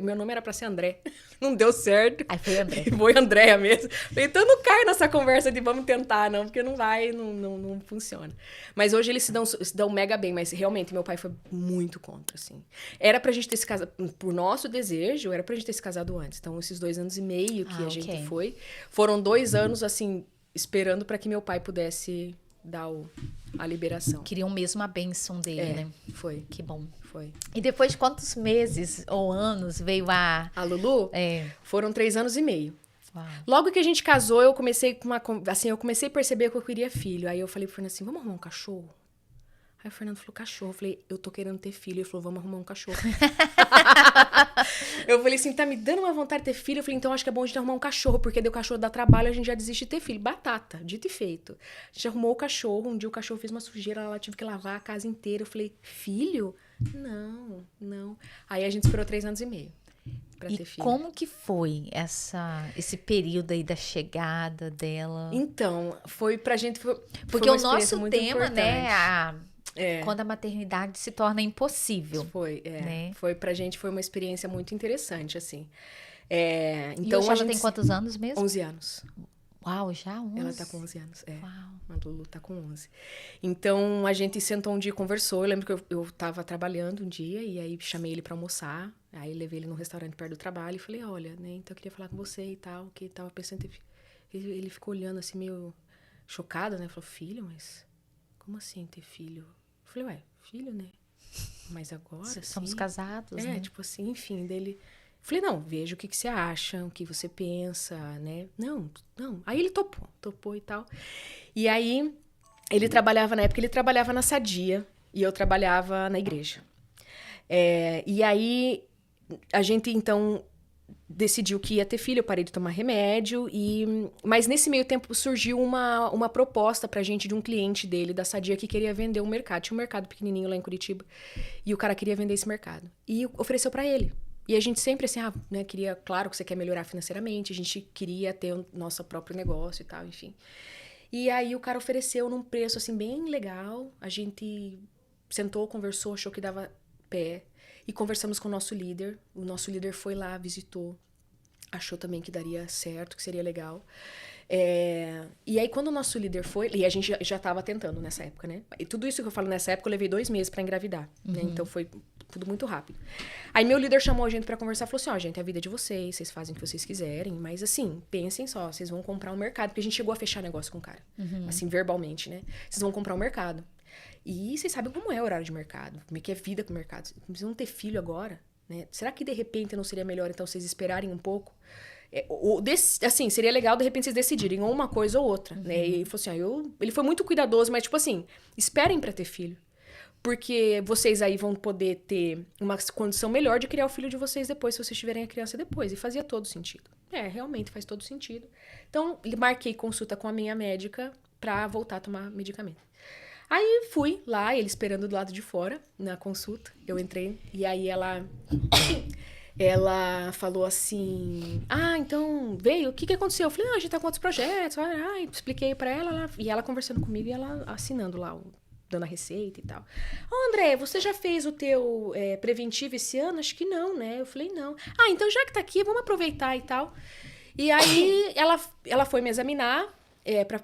Meu nome era pra ser André. Não deu certo. Aí foi André. Foi Andréia mesmo. Então não cai nessa conversa de vamos tentar, não. Porque não vai, não funciona. Mas hoje eles se dão mega bem, mas realmente meu pai foi muito contra, assim. Era pra gente ter se casado, por nosso desejo, era pra gente ter se casado antes. Então, esses 2 anos e meio que a gente foi, foram 2 anos, assim, esperando pra que meu pai pudesse dar a liberação. Queriam mesmo a bênção dele, né? Foi. Que bom. Foi. E depois de quantos meses ou anos veio a... A Lulu? Foram 3 anos e meio. Uau. Logo que a gente casou, eu comecei eu comecei a perceber que eu queria filho. Aí eu falei pro Fernando assim, vamos arrumar um cachorro? Aí o Fernando falou, cachorro. Eu falei, eu tô querendo ter filho. Ele falou, vamos arrumar um cachorro. Eu falei assim, tá me dando uma vontade de ter filho? Eu falei, então acho que é bom a gente arrumar um cachorro, porque daí o cachorro dá trabalho, a gente já desiste de ter filho. Batata, dito e feito. A gente arrumou o cachorro, um dia o cachorro fez uma sujeira, ela tive que lavar a casa inteira. Eu falei, filho? Não. Aí a gente esperou 3 anos e meio pra ter filho. E como que foi esse período aí da chegada dela? Então, foi pra gente... Porque o nosso tema, né, É. Quando a maternidade se torna impossível. Foi, né? Foi pra gente, foi uma experiência muito interessante, assim. E Então, hoje ela tem quantos anos mesmo? 11 anos. Uau, já 11? Ela tá com 11 anos, Uau. A Lulu tá com 11. Então, a gente sentou um dia e conversou. Eu lembro que eu tava trabalhando um dia e aí chamei ele pra almoçar. Aí levei ele num restaurante perto do trabalho e falei, olha, né, então eu queria falar com você e tal, que tava pensando em ter filho. Ele ficou olhando assim, meio chocado, né? Falou, filho, mas como assim ter filho? Eu falei, ué, filho, né? Mas agora, Somos casados, né? tipo assim, enfim, dele... Falei, não, veja o que você acha, o que você pensa, né? Não. Aí ele topou e tal. E aí, na época, ele trabalhava na Sadia e eu trabalhava na igreja. E aí, a gente, então, decidiu que ia ter filho, eu parei de tomar remédio, mas nesse meio tempo surgiu uma proposta pra gente de um cliente dele, da Sadia, que queria vender um mercado. Tinha um mercado pequenininho lá em Curitiba, e o cara queria vender esse mercado. E ofereceu pra ele. E a gente sempre, assim, né, queria... Claro que você quer melhorar financeiramente, a gente queria ter o nosso próprio negócio e tal, enfim. E aí o cara ofereceu num preço, assim, bem legal. A gente sentou, conversou, achou que dava pé. E conversamos com o nosso líder. O nosso líder foi lá, visitou. Achou também que daria certo, que seria legal. E aí, quando o nosso líder foi... E a gente já estava tentando nessa época, né? E tudo isso que eu falo nessa época, eu levei 2 meses para engravidar. Né? Então, foi tudo muito rápido. Aí, meu líder chamou a gente para conversar. Falou assim, ó, gente, é a vida de vocês. Vocês fazem o que vocês quiserem. Mas, assim, pensem só. Vocês vão comprar um mercado. Porque a gente chegou a fechar negócio com o cara. Assim, verbalmente, né? Vocês vão comprar um mercado. E vocês sabem como é o horário de mercado. Como é que é vida com o mercado. Vocês vão ter filho agora, né? Será que, de repente, não seria melhor, então, vocês esperarem um pouco? Assim, seria legal, de repente, vocês decidirem ou uma coisa ou outra, né? E ele falou assim, ele foi muito cuidadoso, mas, tipo assim, esperem pra ter filho. Porque vocês aí vão poder ter uma condição melhor de criar o filho de vocês depois, se vocês tiverem a criança depois. E fazia todo sentido. Realmente faz todo sentido. Então, marquei consulta com a minha médica pra voltar a tomar medicamento. Aí, fui lá, ele esperando do lado de fora, na consulta. Eu entrei, e aí ela falou assim, então, veio, o que aconteceu? Eu falei, a gente tá com outros projetos. Expliquei pra ela, e ela conversando comigo, e ela assinando lá, dando a receita e tal. André, você já fez o teu preventivo esse ano? Acho que não, né? Eu falei, não. Então já que tá aqui, vamos aproveitar e tal. E aí, ela foi me examinar,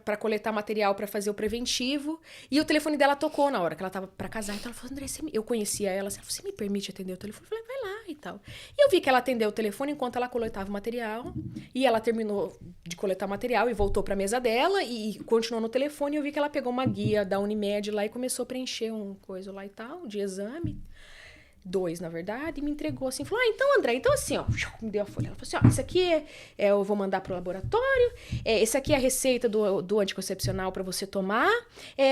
pra coletar material pra fazer o preventivo. E o telefone dela tocou na hora que ela tava pra casar. Então ela falou, André, eu conhecia ela. Ela falou, você me permite atender o telefone? Eu falei, vai lá e tal. E eu vi que ela atendeu o telefone enquanto ela coletava o material. E ela terminou de coletar o material e voltou pra mesa dela e continuou no telefone. E eu vi que ela pegou uma guia da Unimed lá e começou a preencher um coisa lá e tal, de exame. 2, na verdade, e me entregou assim, falou, então, André, então assim, ó, me deu a folha. Ela falou assim, isso aqui eu vou mandar pro laboratório, esse aqui é a receita do anticoncepcional pra você tomar,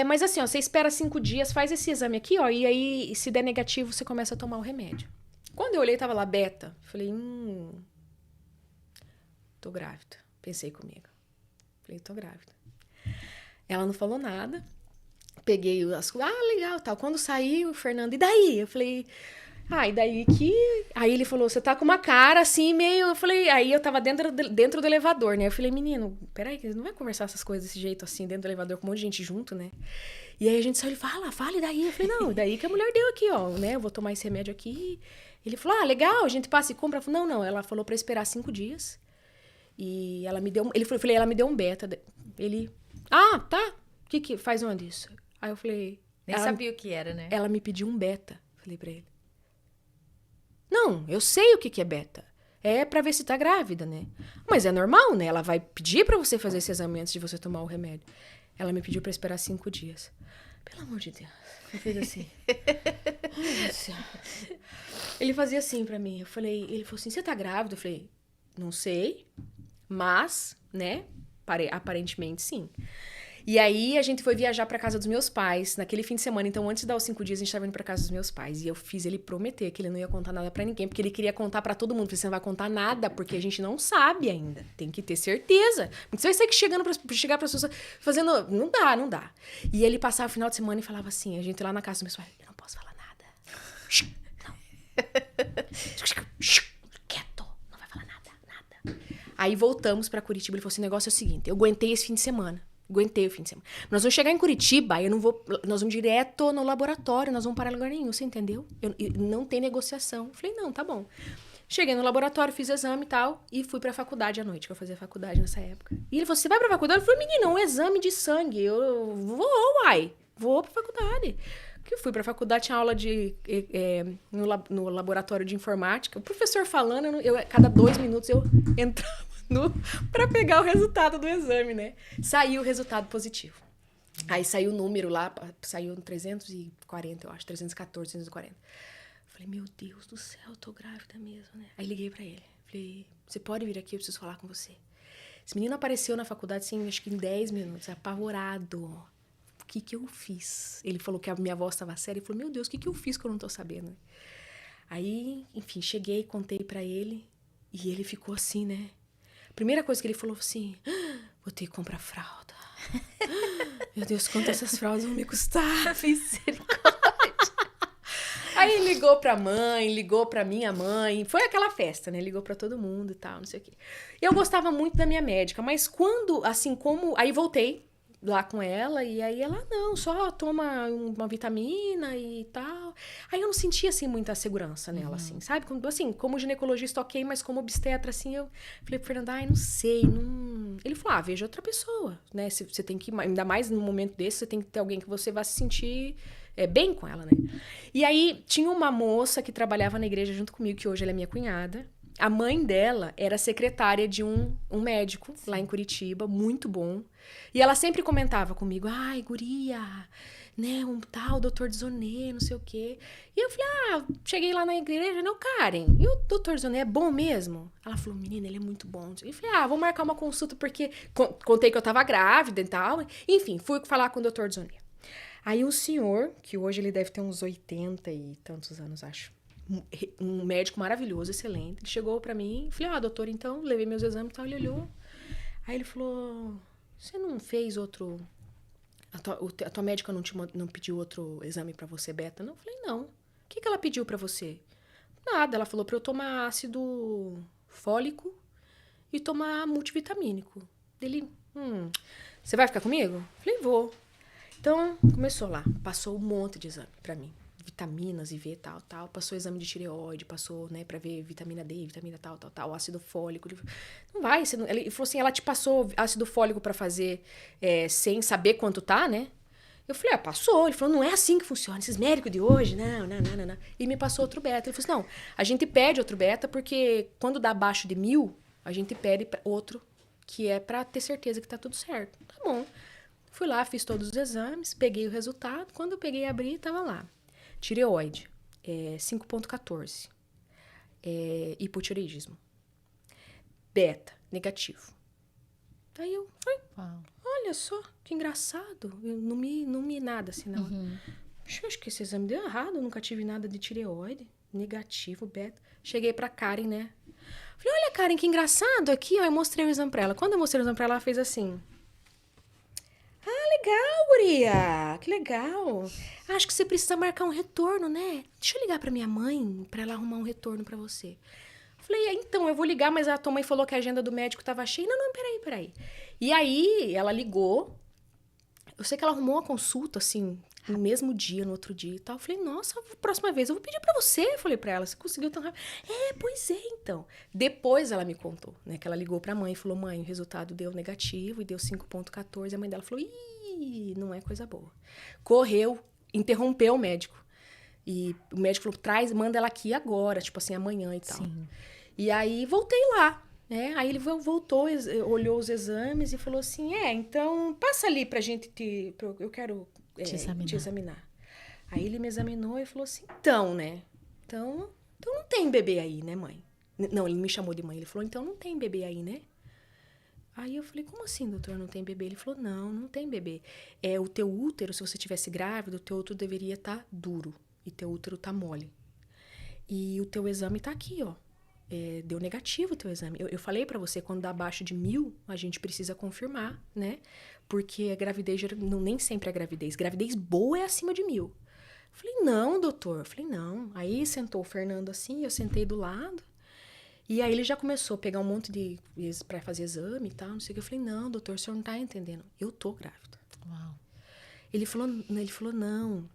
mas assim, ó, você espera 5 dias, faz esse exame aqui, ó, e aí, se der negativo, você começa a tomar o remédio. Quando eu olhei, tava lá, beta, falei, tô grávida, pensei comigo. Falei, tô grávida. Ela não falou nada, peguei as coisas, legal, tal. Quando saiu, o Fernando, e daí? Eu falei... e daí que... Aí ele falou, você tá com uma cara assim, meio... Eu falei... Aí eu tava dentro do elevador, né? Eu falei, menino, peraí, não vai conversar essas coisas desse jeito assim, dentro do elevador, com um monte de gente junto, né? E aí a gente saiu, ele fala, e daí? Eu falei, não, daí que a mulher deu aqui, ó, né? Eu vou tomar esse remédio aqui. Ele falou, legal, a gente passa e compra. Eu falei, não, ela falou pra esperar 5 dias. E ela me deu... ela me deu um beta. Ele... tá. O que faz onde isso? Aí eu falei... Nem sabia o que era, né? Ela me pediu um beta. Falei pra ele. Não, eu sei o que é beta. É pra ver se tá grávida, né? Mas é normal, né? Ela vai pedir pra você fazer esse exame antes de você tomar o remédio. Ela me pediu pra esperar 5 dias. Pelo amor de Deus. Eu fiz assim. Ele fazia assim pra mim. Ele falou assim, você tá grávida? Eu falei, não sei, mas, né, aparentemente sim. E aí, a gente foi viajar pra casa dos meus pais, naquele fim de semana. Então, antes de dar os 5 dias, a gente tava indo pra casa dos meus pais. E eu fiz ele prometer que ele não ia contar nada pra ninguém, porque ele queria contar pra todo mundo. Você não vai contar nada, porque a gente não sabe ainda. Tem que ter certeza. Porque você vai sair chegar pras pessoas fazendo... Não dá. E ele passava o final de semana e falava assim, a gente lá na casa dos meus pais, eu não posso falar nada. Não. Quieto, não vai falar nada. Aí, voltamos pra Curitiba. Ele falou assim, o negócio é o seguinte, eu aguentei esse fim de semana. Aguentei o fim de semana. Nós vamos chegar em Curitiba, nós vamos direto no laboratório, nós vamos parar em lugar nenhum, você entendeu? Não tem negociação. Eu falei, não, tá bom. Cheguei no laboratório, fiz exame e tal, e fui pra faculdade à noite, que eu fazia faculdade nessa época. E ele falou, você vai pra faculdade? Eu falei, menino, um exame de sangue. Eu vou pra faculdade. Que eu fui pra faculdade, tinha aula no laboratório de informática. O professor falando, cada 2 minutos eu entrava pra pegar o resultado do exame, né? Saiu o resultado positivo. Aí saiu o número lá, saiu 340, eu acho, 314, 340. Falei, meu Deus do céu, eu tô grávida mesmo, né? Aí liguei pra ele. Falei, você pode vir aqui, eu preciso falar com você. Esse menino apareceu na faculdade, assim, acho que em 10 minutos, apavorado. O que eu fiz? Ele falou que a minha voz estava séria. Ele falou, meu Deus, o que eu fiz que eu não tô sabendo? Aí, enfim, cheguei, contei pra ele. E ele ficou assim, né? Primeira coisa que ele falou assim, vou ter que comprar fralda. Meu Deus, quanto essas fraldas vão me custar? Aí ligou pra mãe, ligou pra minha mãe. Foi aquela festa, né? Ligou pra todo mundo e tal, não sei o quê. Eu gostava muito da minha médica, mas quando, assim, como... Aí voltei lá com ela, e aí ela, não, só toma uma vitamina e tal. Aí eu não sentia, assim, muita segurança nela, assim, sabe? Como ginecologista, ok, mas como obstetra, assim, eu falei pro Fernando, não sei, não... Ele falou, veja outra pessoa, né? Você tem que, ainda mais num momento desse, você tem que ter alguém que você vá se sentir bem com ela, né? E aí, tinha uma moça que trabalhava na igreja junto comigo, que hoje ela é minha cunhada. A mãe dela era secretária de um médico lá em Curitiba, muito bom. E ela sempre comentava comigo, ai, guria, né, um tal doutor Dizonê, não sei o quê. E eu falei, cheguei lá na igreja, não, Karen, e o doutor Dizonê é bom mesmo? Ela falou, menina, ele é muito bom. Eu falei, vou marcar uma consulta, porque contei que eu tava grávida e tal. Enfim, fui falar com o doutor Dizonê. Aí o senhor, que hoje ele deve ter uns 80 e tantos anos, acho. Um médico maravilhoso, excelente. Ele chegou pra mim, falei, doutor, então, levei meus exames e tal. Ele olhou. Aí ele falou, você não fez outro... A tua médica não pediu outro exame pra você, beta? Não, eu falei, não. O que ela pediu pra você? Nada, ela falou pra eu tomar ácido fólico e tomar multivitamínico. Ele, você vai ficar comigo? Eu falei, vou. Então, começou lá. Passou um monte de exame pra mim. Vitaminas e ver tal. Passou exame de tireoide, passou, né, pra ver vitamina D, vitamina tal, ácido fólico. Não vai, ele falou assim, ela te passou ácido fólico pra fazer sem saber quanto tá, né? Eu falei, passou. Ele falou, não é assim que funciona, esses médicos de hoje, não. E me passou outro beta. Ele falou assim, não, a gente pede outro beta porque quando dá abaixo de 1000, a gente pede outro que é pra ter certeza que tá tudo certo. Tá bom. Fui lá, fiz todos os exames, peguei o resultado. Quando eu peguei e abri, tava lá. Tireoide, 5.14. Hipotireoidismo. Beta, negativo. Daí eu falei, olha só, que engraçado. Eu não me nada assim, não. Acho que esse exame deu errado, eu nunca tive nada de tireoide. Negativo, beta. Cheguei pra Karen, né? Falei, olha, Karen, que engraçado aqui. Ó, eu mostrei o exame pra ela. Quando eu mostrei o exame pra ela fez assim... legal, guria, que legal. Acho que você precisa marcar um retorno, né? Deixa eu ligar pra minha mãe, pra ela arrumar um retorno pra você. Falei, então, eu vou ligar, mas a tua mãe falou que a agenda do médico tava cheia. Não, peraí. E aí, ela ligou. Eu sei que ela arrumou uma consulta, assim, no mesmo dia, no outro dia e tal. Eu falei, nossa, próxima vez eu vou pedir pra você. Eu falei pra ela, você conseguiu tão rápido? Pois é, então. Depois ela me contou, né, que ela ligou pra mãe e falou, mãe, o resultado deu negativo e deu 5.14. A mãe dela falou, não é coisa boa. Correu, interrompeu o médico. E o médico falou, manda ela aqui agora, tipo assim, amanhã e tal. Sim. E aí, voltei lá. Aí ele voltou, olhou os exames e falou assim, então passa ali pra gente eu quero te examinar. Aí ele me examinou e falou assim, então, né? Então não tem bebê aí, né, mãe? Não, ele me chamou de mãe. Ele falou, então não tem bebê aí, né? Aí eu falei, como assim, doutor, não tem bebê? Ele falou, não tem bebê. O teu útero, se você tivesse grávida, o teu útero deveria estar duro. E teu útero tá mole. E o teu exame tá aqui, ó. Deu negativo o teu exame. Eu falei pra você, quando dá abaixo de 1.000, a gente precisa confirmar, né? Porque a gravidez, nem sempre é gravidez. Gravidez boa é acima de 1.000. Eu falei, não, doutor. Eu falei, não. Aí sentou o Fernando assim, eu sentei do lado. E aí ele já começou a pegar um monte de... pra fazer exame e tal, não sei o que. Eu falei, não, doutor, o senhor não tá entendendo. Eu tô grávida. Uau. Ele falou, não.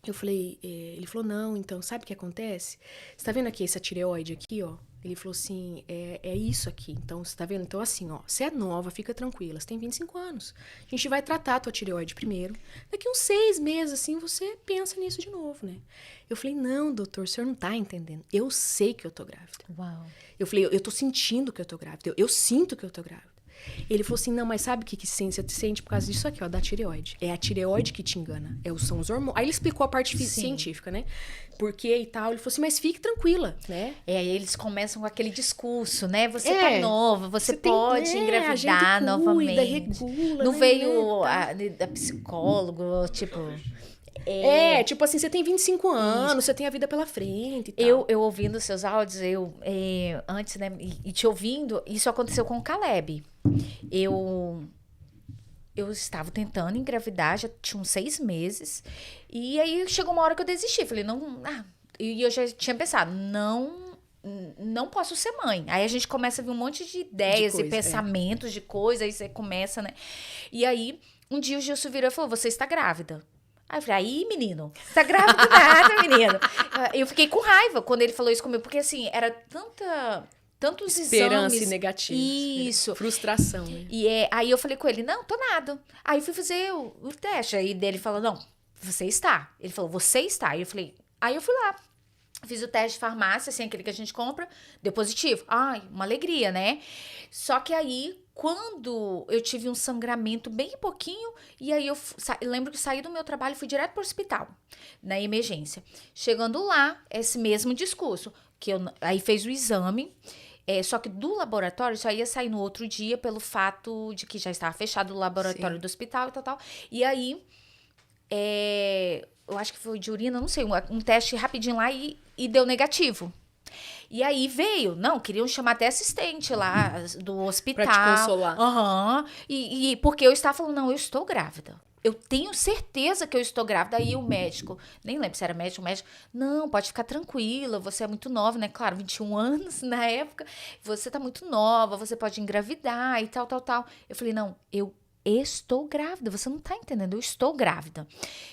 Eu falei, ele falou, não, então, sabe o que acontece? Você tá vendo aqui essa tireoide aqui, ó? Ele falou assim, é isso aqui. Então, você tá vendo? Então, assim, ó, você é nova, fica tranquila, você tem 25 anos. A gente vai tratar a tua tireoide primeiro. Daqui uns 6 meses, assim, você pensa nisso de novo, né? Eu falei, não, doutor, o senhor não tá entendendo. Eu sei que eu tô grávida. Uau. Eu falei, eu tô sentindo que eu tô grávida. Eu sinto que eu tô grávida. Ele falou assim, não, mas sabe o que você sente por causa disso aqui, ó, da tireoide. É a tireoide que te engana. São os hormônios. Aí ele explicou a parte científica, né? Por quê e tal. Ele falou assim, mas fique tranquila, né? Aí eles começam com aquele discurso, né? Você tá nova, você pode engravidar a gente cuida, novamente. regula, Não né, veio né, da psicólogo, tipo... tipo assim, você tem 25 anos, você tem a vida pela frente e tal. Eu ouvindo seus áudios, antes, né, e te ouvindo, isso aconteceu com o Caleb. Eu estava tentando engravidar, já tinha uns 6 meses, e aí chegou uma hora que eu desisti, falei, e eu já tinha pensado, não posso ser mãe. Aí a gente começa a ver um monte de ideias e pensamentos de coisas, aí você começa, né, e aí, um dia o Gilson virou e falou, você está grávida. Aí eu falei, menino, você tá grávida nada, menino. Eu fiquei com raiva quando ele falou isso comigo, porque assim, era tantos esperança exames. negativa. Isso. Frustração, né? E aí eu falei com ele, não, tô nada. Aí eu fui fazer o teste, aí dele falou, não, você está. Ele falou, você está. Aí eu fui lá. Fiz o teste de farmácia, assim, aquele que a gente compra, deu positivo. Ai, uma alegria, né? Só que aí, quando eu tive um sangramento bem pouquinho, e aí eu lembro que saí do meu trabalho e fui direto pro hospital, na emergência. Chegando lá, esse mesmo discurso, aí fez o exame, só que do laboratório só ia sair no outro dia pelo fato de que já estava fechado o laboratório do hospital e tal. E aí, eu acho que foi de urina, não sei, um teste rapidinho lá e deu negativo. E aí queriam chamar até assistente lá do hospital. Pra te consolar. E porque eu estava falando, não, eu estou grávida. Eu tenho certeza que eu estou grávida. Aí o médico, nem lembro se era médico, não, pode ficar tranquila, você é muito nova, né? Claro, 21 anos na época, você tá muito nova, você pode engravidar e tal. Eu falei, não, eu estou grávida, você não tá entendendo, eu estou grávida.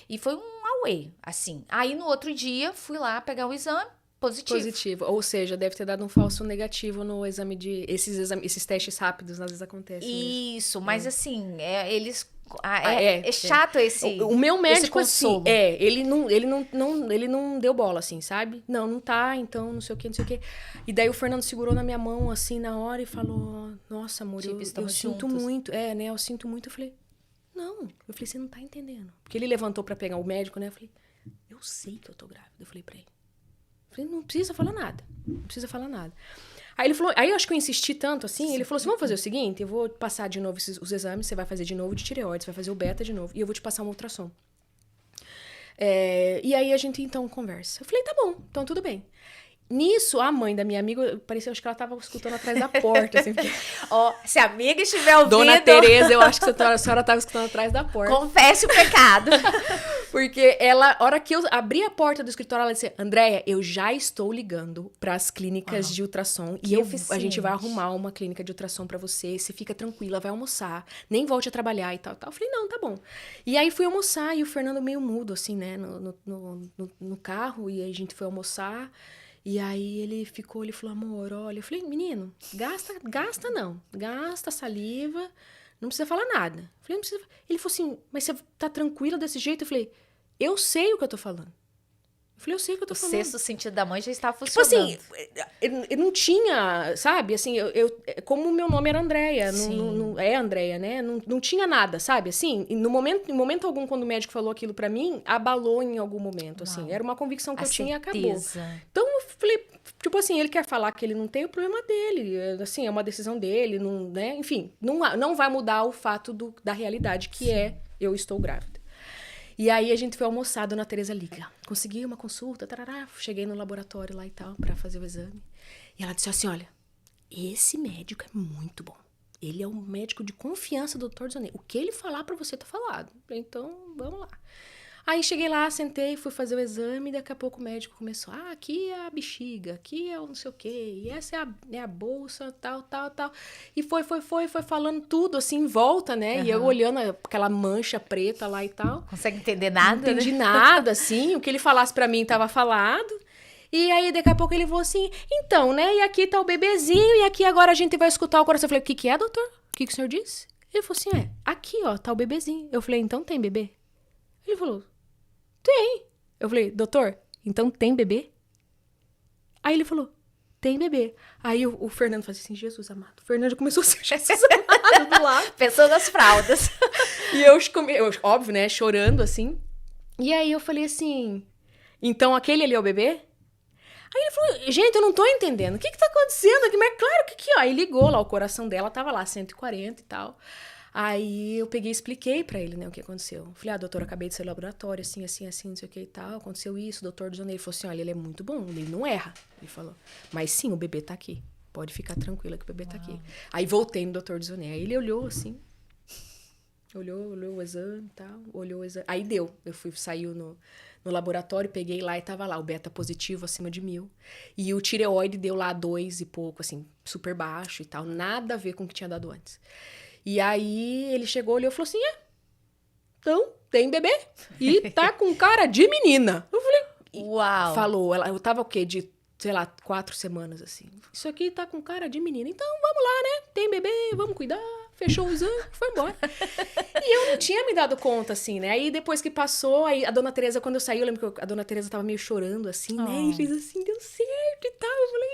E foi um auê, assim. Aí no outro dia, fui lá pegar o exame, positivo. Ou seja, deve ter dado um falso negativo no exame esses testes rápidos, às vezes acontecem. Isso, mas assim, eles... é chato esse... O meu médico, consolo. assim, ele não deu bola, assim, sabe? Não tá, então, não sei o quê. E daí o Fernando segurou na minha mão, assim, na hora e falou, nossa, amor, eu sinto muito. Né, eu sinto muito. Eu falei, não. Eu falei, você não tá entendendo. Porque ele levantou pra pegar o médico, né? Eu falei, eu sei que eu tô grávida. Eu falei pra ele. Falei, não precisa falar nada. Aí ele falou, aí eu acho que eu insisti tanto assim, ele falou assim, vamos fazer o seguinte, eu vou passar de novo os exames, você vai fazer de novo de tireoide, você vai fazer o beta de novo, e eu vou te passar uma ultrassom. E aí a gente então conversa. Eu falei, tá bom, então tudo bem. Nisso, a mãe da minha amiga, parecia, acho que ela tava escutando atrás da porta, assim, porque... se a amiga estiver ouvindo... Dona Tereza, eu acho que a senhora tava escutando atrás da porta. Confesse o pecado. Porque a hora que eu abri a porta do escritório, ela disse, Andréia, eu já estou ligando pras clínicas de ultrassom e a gente vai arrumar uma clínica de ultrassom pra você fica tranquila, vai almoçar, nem volte a trabalhar e tal. Eu falei, não, tá bom. E aí fui almoçar e o Fernando meio mudo, assim, né, no carro, e aí a gente foi almoçar. E aí ele falou, amor, olha. Eu falei, menino, gasta saliva, não precisa falar nada. Eu falei, não precisa. Ele falou assim, mas você tá tranquila desse jeito? Eu falei, eu sei o que eu tô falando. Eu falei, eu sei o que eu tô O falando. sexto sentido da mãe já estava Tipo funcionando. assim, eu não tinha, sabe? Assim, como o meu nome era Andréia, é Andréia, né? Não tinha nada, sabe? Assim, em momento algum, quando o médico falou aquilo pra mim, abalou em algum momento, assim. Era uma convicção que eu tinha e acabou. Então, eu falei, tipo assim, ele quer falar que ele não tem, o problema dele. Assim, é uma decisão dele, não, né? Enfim, não vai mudar o fato da realidade, que é, eu estou grávida. E aí a gente foi almoçar, a dona Tereza liga. Consegui uma consulta, tarará, cheguei no laboratório lá e tal, pra fazer o exame. E ela disse assim, olha, esse médico é muito bom. Ele é um médico de confiança do Dr. Zonei. O que ele falar pra você tá falado. Então, vamos lá. Aí cheguei lá, sentei, fui fazer o exame, e daqui a pouco o médico começou, aqui é a bexiga, aqui é o não sei o quê, e essa é a bolsa, tal. E foi falando tudo assim em volta, né? E eu olhando aquela mancha preta lá e tal. Consegue entender nada, Não entendi né? nada, assim, o que ele falasse pra mim tava falado. E aí, daqui a pouco ele falou assim, então, né, e aqui tá o bebezinho, e aqui agora a gente vai escutar o coração. Eu falei, o que é, doutor? O que o senhor disse? Ele falou assim, aqui, ó, tá o bebezinho. Eu falei, então tem bebê? Ele falou, tem. Eu falei, doutor, então tem bebê? Aí ele falou, tem bebê. Aí o Fernando fazia assim, Jesus amado. O Fernando começou a ser Jesus amado do lado. Pensou nas fraldas. E eu, óbvio, né, chorando assim. E aí eu falei assim, então aquele ali é o bebê? Aí ele falou, gente, eu não tô entendendo. O que tá acontecendo aqui? Mas claro que aqui, ó. Aí ligou lá, o coração dela tava lá, 140 e tal. Aí eu peguei e expliquei pra ele, né, o que aconteceu. Falei, doutor, acabei de sair do laboratório, assim, não sei o que e tal. Aconteceu isso, o doutor Zonei. Ele falou assim, olha, ele é muito bom, ele não erra. Ele falou, mas sim, o bebê tá aqui. Pode ficar tranquila que o bebê tá aqui. Aí voltei no doutor Zonei. Aí ele olhou assim, olhou o exame e tal, olhou o exame. Aí deu, saiu no laboratório, peguei lá e tava lá, o beta positivo acima de 1000. E o tireoide deu lá 2 e pouco, assim, super baixo e tal. Nada a ver com o que tinha dado antes. E aí ele chegou, olhou e falou assim, então, tem bebê e tá com cara de menina. Eu falei, uau. Falou, eu tava o quê? De, sei lá, 4 semanas, assim. Isso aqui tá com cara de menina. Então, vamos lá, né? Tem bebê, vamos cuidar. Fechou o exame, foi embora. E eu não tinha me dado conta, assim, né? Aí depois que passou, aí a dona Tereza, quando eu saí, eu lembro que a dona Tereza tava meio chorando, assim, né? E fez assim, deu certo e tal. Eu falei,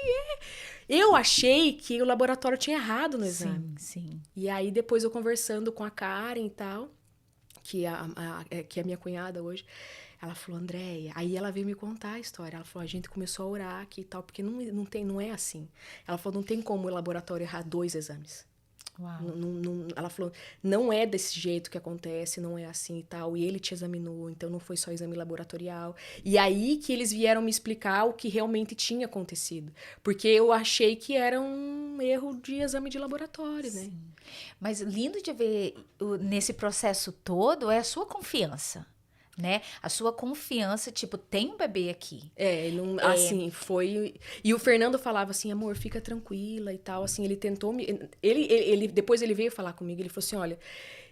Eu achei que o laboratório tinha errado no exame. Sim. E aí depois eu conversando com a Karen e tal, que é a minha cunhada hoje, ela falou, Andréia, aí ela veio me contar a história. Ela falou, a gente começou a orar aqui e tal, porque não é assim. Ela falou, não tem como o laboratório errar 2 exames. Uau. Ela falou, não é desse jeito que acontece, não é assim e tal. E ele te examinou, então não foi só exame laboratorial. E aí que eles vieram me explicar o que realmente tinha acontecido. Porque eu achei que era um erro de exame de laboratório, né? Mas lindo de ver nesse processo todo é a sua confiança, né? A sua confiança, tipo, tem um bebê aqui. Assim, foi... E o Fernando falava assim, amor, fica tranquila e tal, assim, ele tentou me... Depois ele veio falar comigo, ele falou assim, olha,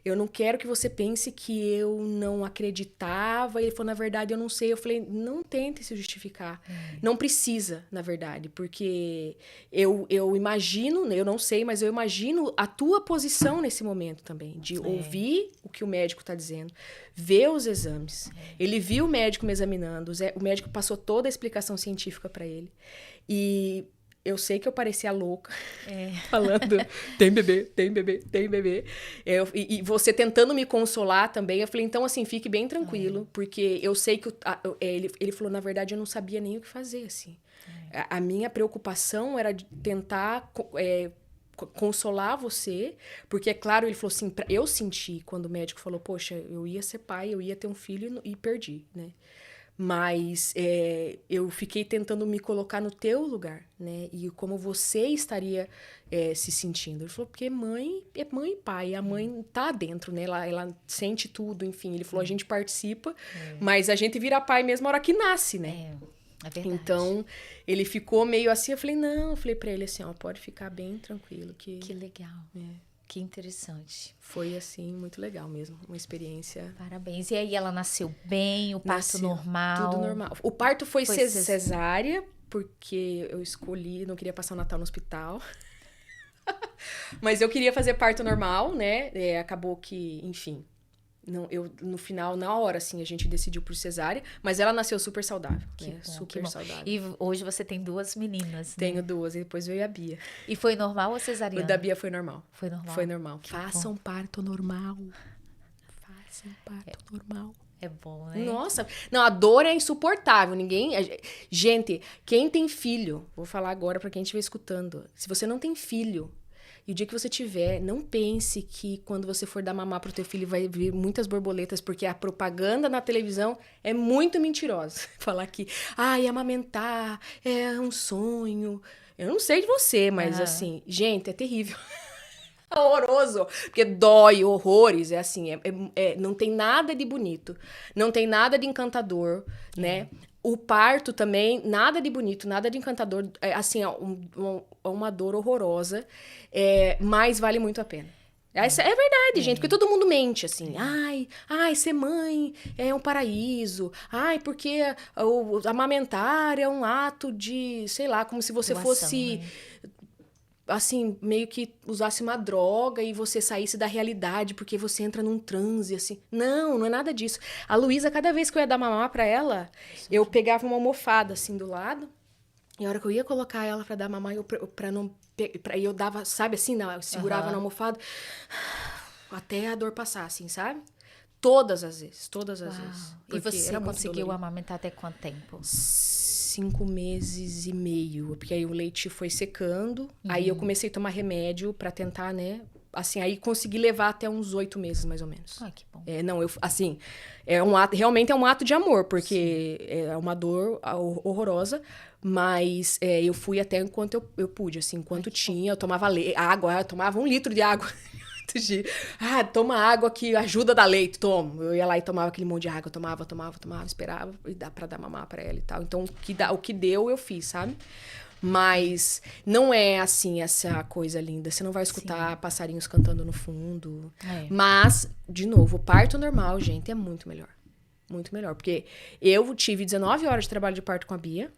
eu não quero que você pense que eu não acreditava. Ele falou, na verdade, eu não sei. Eu falei, não tente se justificar. Não precisa, na verdade, porque eu imagino, eu não sei, mas eu imagino a tua posição nesse momento também, de ouvir o que o médico está dizendo, ver os exames. Ele viu o médico me examinando, o médico passou toda a explicação científica para ele. E eu sei que eu parecia louca, falando, tem bebê. E você tentando me consolar também. Eu falei, então, assim, fique bem tranquilo, porque eu sei que... Ele falou, na verdade, eu não sabia nem o que fazer, assim. A minha preocupação era de tentar... consolar você, porque, é claro, ele falou assim, eu senti quando o médico falou, poxa, eu ia ser pai, eu ia ter um filho e perdi, né? Mas eu fiquei tentando me colocar no teu lugar, né? E como você estaria se sentindo. Ele falou, porque mãe é mãe e pai. A mãe tá dentro, né? Ela sente tudo, enfim. Ele falou, a gente participa, mas a gente vira pai mesmo na hora que nasce, né? É verdade. Então, ele ficou meio assim. Eu falei pra ele assim, ó, pode ficar bem tranquilo. Que legal. Que interessante. Foi, assim, muito legal mesmo. Uma experiência... Parabéns. E aí ela nasceu bem, o parto normal? Tudo normal. O parto foi cesárea, porque eu escolhi, não queria passar o Natal no hospital. Mas eu queria fazer parto normal, né? Acabou que, enfim... Não, no final, na hora, assim, a gente decidiu por cesárea, mas ela nasceu super saudável, Que né? bom, Super que bom. saudável. E hoje você tem 2 meninas, né? Tenho 2, e depois veio a Bia. E foi normal ou O cesariana? da Bia foi normal. Foi normal. Foi normal. Que Façam bom. parto normal. Façam parto normal. É bom, né? Nossa, não, a dor é insuportável, Gente, quem tem filho, vou falar agora pra quem estiver escutando, se você não tem filho, e o dia que você tiver, não pense que quando você for dar mamar pro teu filho vai vir muitas borboletas, porque a propaganda na televisão é muito mentirosa. Falar que, amamentar é um sonho. Eu não sei de você, mas assim, gente, é terrível. É horroroso, porque dói horrores, é assim, não tem nada de bonito, não tem nada de encantador, né? O parto também, nada de bonito, nada de encantador, assim, uma dor horrorosa, mas vale muito a pena. Essa é verdade, gente, porque todo mundo mente, assim, ai, ser mãe é um paraíso, porque amamentar é um ato de, sei lá, como se você Doação, fosse... né? Assim, meio que usasse uma droga e você saísse da realidade porque você entra num transe, assim. Não é nada disso. A Luísa, cada vez que eu ia dar mamar pra ela, eu pegava uma almofada, assim, do lado. E a hora que eu ia colocar ela pra dar mamar, eu dava, sabe, assim, eu segurava na almofada até a dor passar, assim, sabe? Todas as vezes. E Porque você era muito conseguiu dolorido. amamentar até quanto tempo? 5 meses e meio, porque aí o leite foi secando, aí eu comecei a tomar remédio pra tentar, né, assim, aí consegui levar até uns 8 meses, mais ou menos. Ai, que bom. Assim, realmente é um ato de amor, porque é uma dor horrorosa, mas eu fui até enquanto eu pude, assim, enquanto tinha, eu tomava água, eu tomava 1 litro de água. Toma água que ajuda a dar leite, tomo. Eu ia lá e tomava aquele monte de água, tomava, esperava e dá pra dar mamar pra ela e tal. Então, o que deu, eu fiz, sabe? Mas não é assim essa coisa linda. Você não vai escutar passarinhos cantando no fundo. Mas, de novo, o parto normal, gente, é muito melhor. Muito melhor. Porque eu tive 19 horas de trabalho de parto com a Bia.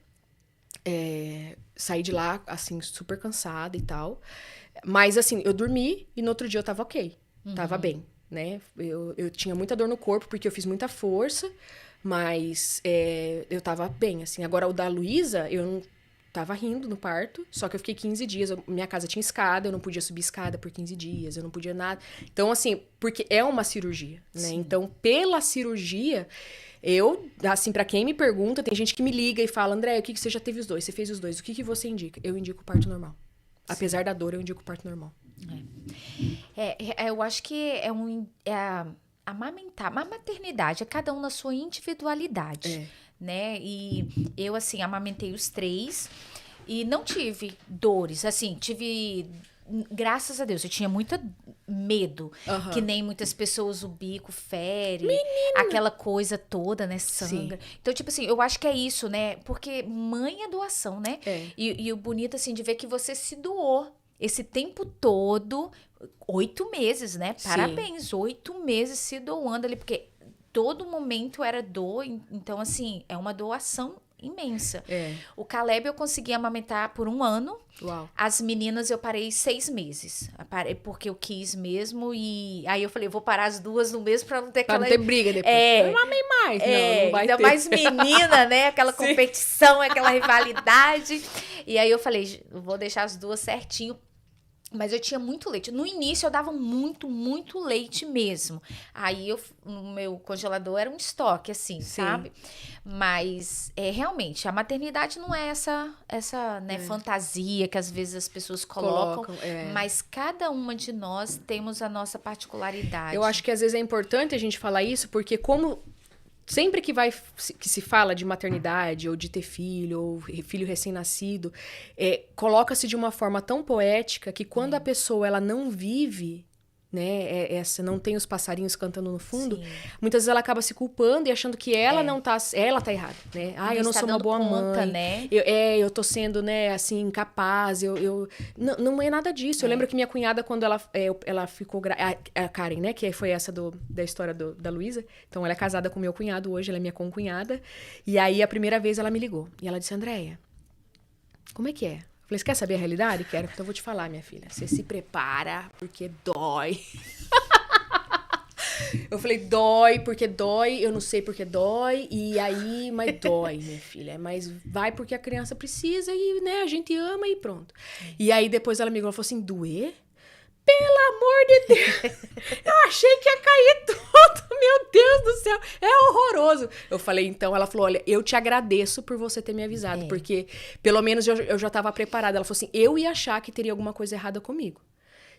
Saí de lá, assim, super cansada e tal. Mas, assim, eu dormi e no outro dia eu tava ok. Tava bem, né? Eu tinha muita dor no corpo porque eu fiz muita força, mas eu tava bem, assim. Agora, o da Luísa, eu não tava rindo no parto, só que eu fiquei 15 dias. Minha casa tinha escada, eu não podia subir escada por 15 dias, eu não podia nada. Então, assim, porque é uma cirurgia, né? Sim. Então, pela cirurgia... assim, pra quem me pergunta, tem gente que me liga e fala, André, o que você já teve os dois? Você fez os dois, o que você indica? Eu indico o parto normal. Apesar da dor, eu indico o parto normal. Eu acho que amamentar, a maternidade, é cada um na sua individualidade, né? E eu, assim, amamentei os 3 e não tive dores, assim, graças a Deus, eu tinha muito medo, que nem muitas pessoas o bico fere, aquela coisa toda, né, sangra. Então, tipo assim, eu acho que é isso, né, porque mãe é doação, né? E o bonito, assim, de ver que você se doou esse tempo todo, 8 meses, né? Parabéns, 8 meses se doando ali, porque todo momento era dor, então, assim, é uma doação imensa. O Caleb eu consegui amamentar por 1 ano. Uau. As meninas eu parei 6 meses. Porque eu quis mesmo. E aí eu falei, vou parar as 2 no mesmo pra não ter aquela... Pra não ter briga depois. Eu amei mais. Não vai ainda ter. mais menina, né? Aquela competição, aquela rivalidade. E aí eu falei, vou deixar as 2 certinho. Mas eu tinha muito leite. No início eu dava muito, muito leite mesmo. Aí o meu congelador era um estoque, assim, sabe? Mas realmente, a maternidade não é essa né, fantasia que às vezes as pessoas colocam. Mas cada uma de nós temos a nossa particularidade. Eu acho que às vezes é importante a gente falar isso, porque como... Sempre que se fala de maternidade, ou de ter filho, ou filho recém-nascido, coloca-se de uma forma tão poética que quando a pessoa ela não vive, né, não tem os passarinhos cantando no fundo, muitas vezes ela acaba se culpando e achando que ela não tá, ela tá errada, né? Eu não sou uma boa mãe, né? Eu tô sendo, né, assim, incapaz, não é nada disso. Eu lembro que minha cunhada, quando ela ficou a Karen, né, que foi essa da história da Luísa, então ela é casada com meu cunhado hoje, ela é minha concunhada, e aí a primeira vez ela me ligou, e ela disse, Andréia, como é que é? Falei, você quer saber a realidade? Quero. Então eu vou te falar, minha filha. Você se prepara, porque dói. Eu falei, dói, porque dói, eu não sei porque dói, e aí, mas dói, minha filha. Mas vai porque a criança precisa e, né, a gente ama e pronto. E aí depois ela me falou assim, doer? Pelo amor de Deus! Eu achei que ia cair tudo, meu Deus do céu! É horroroso! Eu falei, então, ela falou, olha, eu te agradeço por você ter me avisado, porque pelo menos eu já estava preparada. Ela falou assim, eu ia achar que teria alguma coisa errada comigo.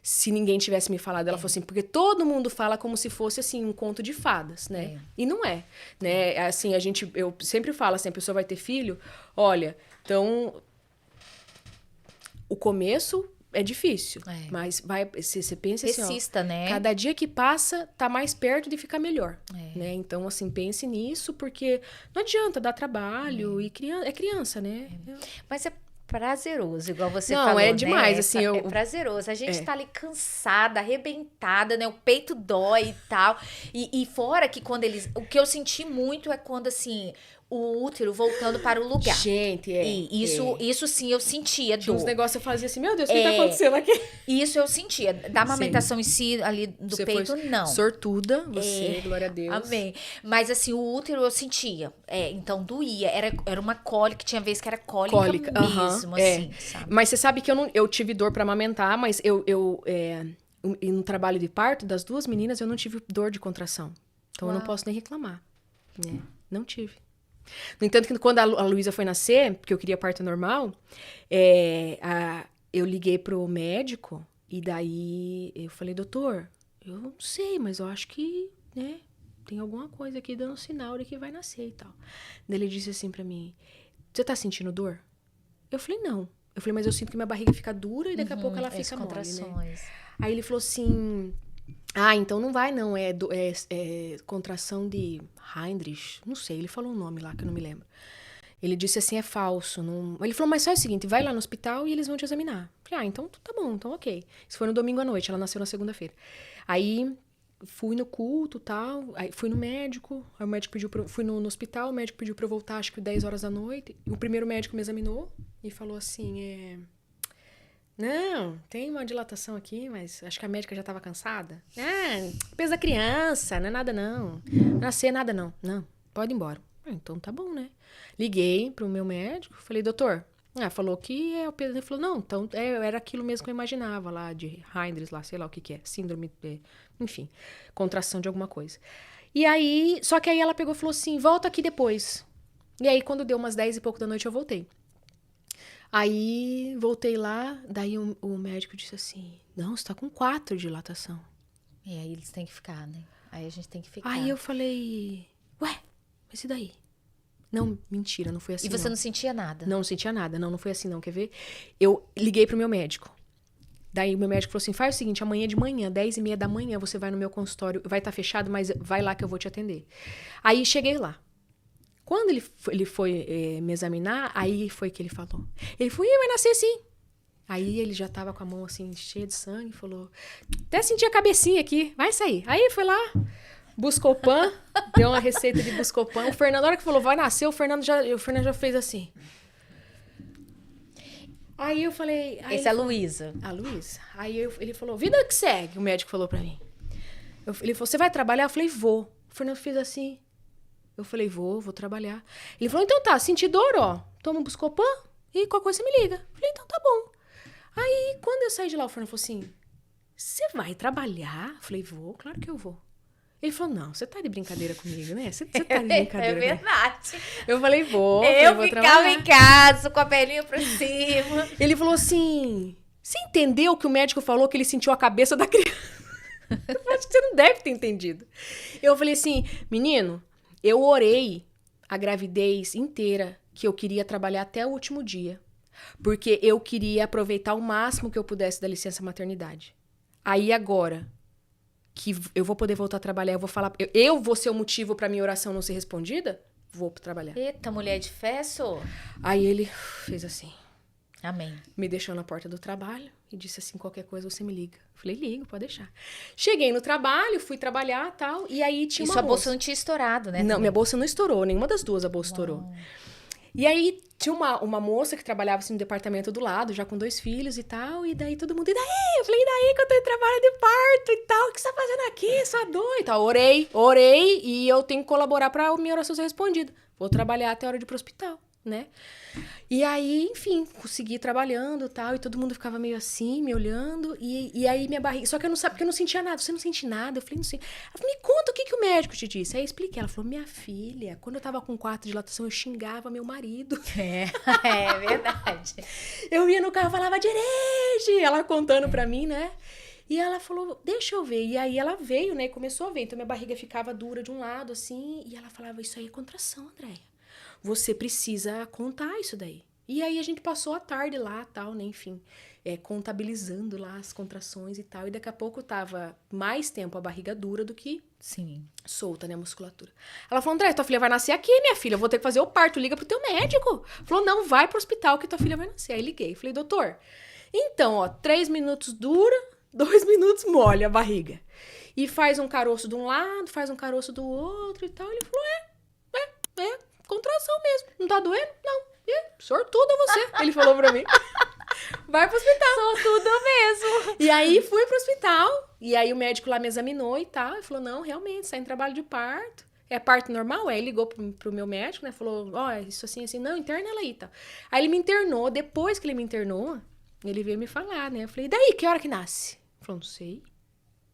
Se ninguém tivesse me falado, ela falou assim, porque todo mundo fala como se fosse, assim, um conto de fadas, né? E não é, né? Assim, eu sempre falo, assim, a pessoa vai ter filho, olha, então, o começo é difícil, mas você pensa assim, Persista, né? Cada dia que passa, tá mais perto de ficar melhor, né? Então, assim, pense nisso, porque não adianta dar trabalho, e é criança, né? Mas é prazeroso, igual você Não, falou, é demais, né? assim, É prazeroso. A gente tá ali cansada, arrebentada, né? O peito dói e tal. E fora que quando eles... O que eu senti muito é quando, assim, o útero voltando para o lugar. Gente, E isso sim, eu sentia Tinha uns dor. negócios, eu fazia assim, meu Deus, o que tá acontecendo aqui? Isso eu sentia. Da amamentação em si, ali do Você peito, foi não. sortuda, você, glória a Deus. Amém. Mas assim, o útero eu sentia. Então doía. Era uma cólica, tinha vezes que era cólica mesmo, assim, sabe? Mas você sabe que eu tive dor pra amamentar, mas e no trabalho de parto das duas meninas, eu não tive dor de contração. Então eu não posso nem reclamar. Né? Não tive. No entanto, que quando a Luísa foi nascer, porque eu queria parto normal, eu liguei pro médico e daí eu falei, doutor, eu não sei, mas eu acho que, né, tem alguma coisa aqui dando sinal de que vai nascer e tal. Daí ele disse assim pra mim, você tá sentindo dor? Eu falei, não. Eu falei, mas eu sinto que minha barriga fica dura e daqui a pouco ela fica mole, né? Aí ele falou assim... então não vai, não. É contração de Heinrich. Não sei, ele falou um nome lá que eu não me lembro. Ele disse assim, é falso. Não... Ele falou, mas faz o seguinte, vai lá no hospital e eles vão te examinar. Eu falei, então tá bom, então ok. Isso foi no domingo à noite, ela nasceu na segunda-feira. Aí fui no culto e tal, aí fui no médico, aí o médico pediu fui no hospital, o médico pediu pra eu voltar, acho que 10 horas da noite. O primeiro médico me examinou e falou assim, não, tem uma dilatação aqui, mas acho que a médica já estava cansada. Peso da criança, não é nada não. Nascer nada não. Não, pode ir embora. Então tá bom, né? Liguei pro meu médico, falei, doutor, falou que é o peso. Ele falou, não, então era aquilo mesmo que eu imaginava lá, de Heinrich lá, sei lá o que é, síndrome, enfim, contração de alguma coisa. E aí, só que aí ela pegou e falou assim, volta aqui depois. E aí quando deu umas 10 e pouco da noite eu voltei. Aí, voltei lá, daí o médico disse assim, não, você tá com 4 de dilatação. E aí eles têm que ficar, né? Aí a gente tem que ficar. Aí eu falei, mas e daí? Não, mentira, não foi assim, E você não sentia nada? Não sentia nada, não foi assim não, quer ver? Eu liguei pro meu médico. Daí o meu médico falou assim, faz o seguinte, amanhã de manhã, 10h30 da manhã, você vai no meu consultório, vai estar fechado, mas vai lá que eu vou te atender. Aí, cheguei lá. Quando ele foi me examinar, aí foi que ele falou. Ele falou, vai nascer sim. Aí ele já tava com a mão assim, cheia de sangue, falou, até senti a cabecinha aqui, vai sair. Aí foi lá, Buscopan, deu uma receita de Buscopan. O Fernando, na hora que falou, vai nascer, o Fernando já fez assim. Aí eu falei... Essa é a Luísa. A Luísa. Aí ele falou, vida que segue, o médico falou pra mim. Ele falou, você vai trabalhar? Eu falei, vou. O Fernando fez assim... Eu falei, vou trabalhar. Ele falou, então tá, senti dor, ó. Toma um Buscopan e qualquer coisa você me liga. Eu falei, então tá bom. Aí, quando eu saí de lá, o Fernando falou assim, você vai trabalhar? Eu falei, vou, claro que eu vou. Ele falou, não, você tá de brincadeira comigo, né? Você tá de brincadeira comigo. É verdade. Eu falei, vou ficava trabalhar. Em casa, com a pelinha pra cima. Ele falou assim, você entendeu que o médico falou que ele sentiu a cabeça da criança? Eu acho que você não deve ter entendido. Eu falei assim, menino... Eu orei a gravidez inteira que eu queria trabalhar até o último dia. Porque eu queria aproveitar o máximo que eu pudesse da licença maternidade. Aí agora, que eu vou poder voltar a trabalhar, eu vou falar... Eu vou ser o motivo pra minha oração não ser respondida? Vou trabalhar. Eita, mulher de fé, sou. Aí ele fez assim. Amém. Me deixou na porta do trabalho e disse assim, qualquer coisa você me liga. Falei, ligo, pode deixar. Cheguei no trabalho, fui trabalhar e tal, e aí tinha uma bolsa não tinha estourado, né? Não, também. minha bolsa não estourou, nenhuma das duas a bolsa estourou. E aí tinha uma moça que trabalhava assim no departamento do lado, já com 2 filhos e tal, e daí todo mundo, e daí? Eu falei, e daí que eu tô em trabalho de parto e tal, o que você tá fazendo aqui, sua doida? E tal, orei, e eu tenho que colaborar pra minha oração ser respondida. Vou trabalhar até a hora de ir pro hospital, né? E aí, enfim, consegui ir trabalhando e tal, e todo mundo ficava meio assim, me olhando, e aí minha barriga... Só que eu não sabia, porque eu não sentia nada. Você não sente nada? Eu falei, não sei. Ela falou, me conta o que o médico te disse. Aí eu expliquei. Ela falou, minha filha, quando eu tava com 4 de dilatação, eu xingava meu marido. É verdade. Eu ia no carro e falava, dirige! Ela contando pra mim, né? E ela falou, deixa eu ver. E aí ela veio, né? E começou a ver. Então minha barriga ficava dura de um lado, assim, e ela falava, isso aí é contração, Andréia. Você precisa contar isso daí. E aí a gente passou a tarde lá, tal, né, enfim, contabilizando lá as contrações e tal, e daqui a pouco tava mais tempo a barriga dura do que Sim. solta, né, a musculatura. Ela falou, André, tua filha vai nascer aqui, minha filha, eu vou ter que fazer o parto, liga pro teu médico. Falou, não, vai pro hospital que tua filha vai nascer. Aí liguei, falei, doutor, então, ó, 3 minutos dura, 2 minutos molha a barriga. E faz um caroço de um lado, faz um caroço do outro e tal. Ele falou, contração mesmo. Não tá doendo? Não. Sortuda você. Ele falou pra mim. Vai pro hospital. Sortuda mesmo. E aí fui pro hospital. E aí o médico lá me examinou e tal. E falou, não, realmente, você tá em trabalho de parto. É parto normal? Aí ligou pro meu médico, né? Falou, ó, isso assim, assim. Não, interna ela aí e tal. Aí ele me internou. Depois que ele me internou, ele veio me falar, né? Eu falei, e daí, que hora que nasce? Ele falou, não sei.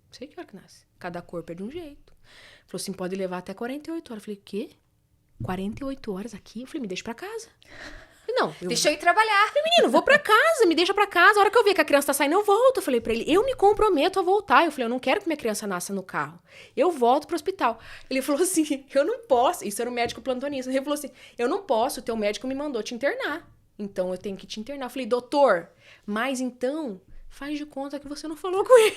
Não sei que hora que nasce. Cada corpo é de um jeito. Ele falou assim, pode levar até 48 horas. Eu falei, o quê? 48 horas aqui? Eu falei, me deixa pra casa. Não. Deixa eu ir trabalhar. Falei, menino, vou pra casa, me deixa pra casa. A hora que eu ver que a criança tá saindo, eu volto. Eu falei pra ele, eu me comprometo a voltar. Eu falei, eu não quero que minha criança nasça no carro. Eu volto pro hospital. Ele falou assim, eu não posso. Isso era um médico plantonista. Ele falou assim, eu não posso, o teu médico me mandou te internar. Então eu tenho que te internar. Eu falei, doutor, mas então faz de conta que você não falou com ele.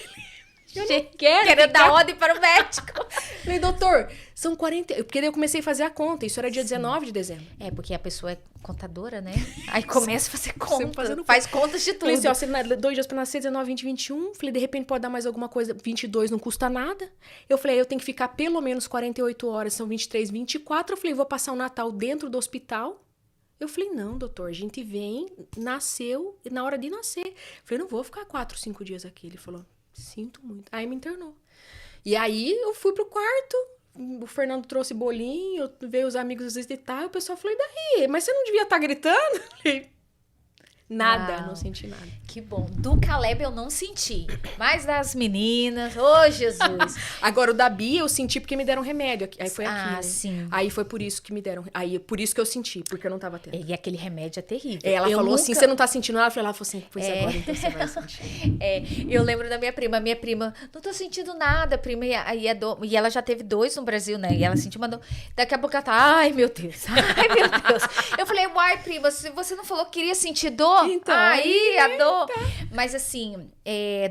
Eu não quero dar ordem para o médico. Falei, doutor, são 40... Porque daí eu comecei a fazer a conta. Isso era dia 19 de dezembro. É, porque a pessoa é contadora, né? Aí começa a fazer conta. Fazendo... Faz contas de tudo. Falei assim, ó, você 2 dias pra nascer, 19, 20, 21. Falei, de repente pode dar mais alguma coisa. 22 não custa nada. Eu falei, eu tenho que ficar pelo menos 48 horas. São 23, 24. Eu falei, vou passar o Natal dentro do hospital. Eu falei, não, doutor, a gente vem, nasceu, na hora de nascer. Eu falei, não vou ficar 4, 5 dias aqui. Ele falou... Sinto muito. Aí me internou. E aí eu fui pro quarto, o Fernando trouxe bolinho, veio os amigos visitar, e o pessoal falou, e daí? Mas você não devia estar gritando? Nada, Uau. Não senti nada. Que bom. Do Caleb eu não senti. Mas das meninas, ô Jesus. Agora, o da Bia eu senti porque me deram remédio. Aí foi aqui, né? Sim. Aí foi por isso que me deram... Aí por isso que eu senti, porque eu não tava tendo. E aquele remédio é terrível. Ela falou assim, você não tá sentindo nada? Ela falou assim, pois agora então você vai sentir. Eu lembro da minha prima. Minha prima, não tô sentindo nada, prima. E ela já teve 2 no Brasil, né? E ela sentiu uma dor. Daqui a pouco ela tá, ai, meu Deus. Ai, meu Deus. Eu falei, uai, prima, você não falou que queria sentir dor? Então, aí, a dor. Mas assim,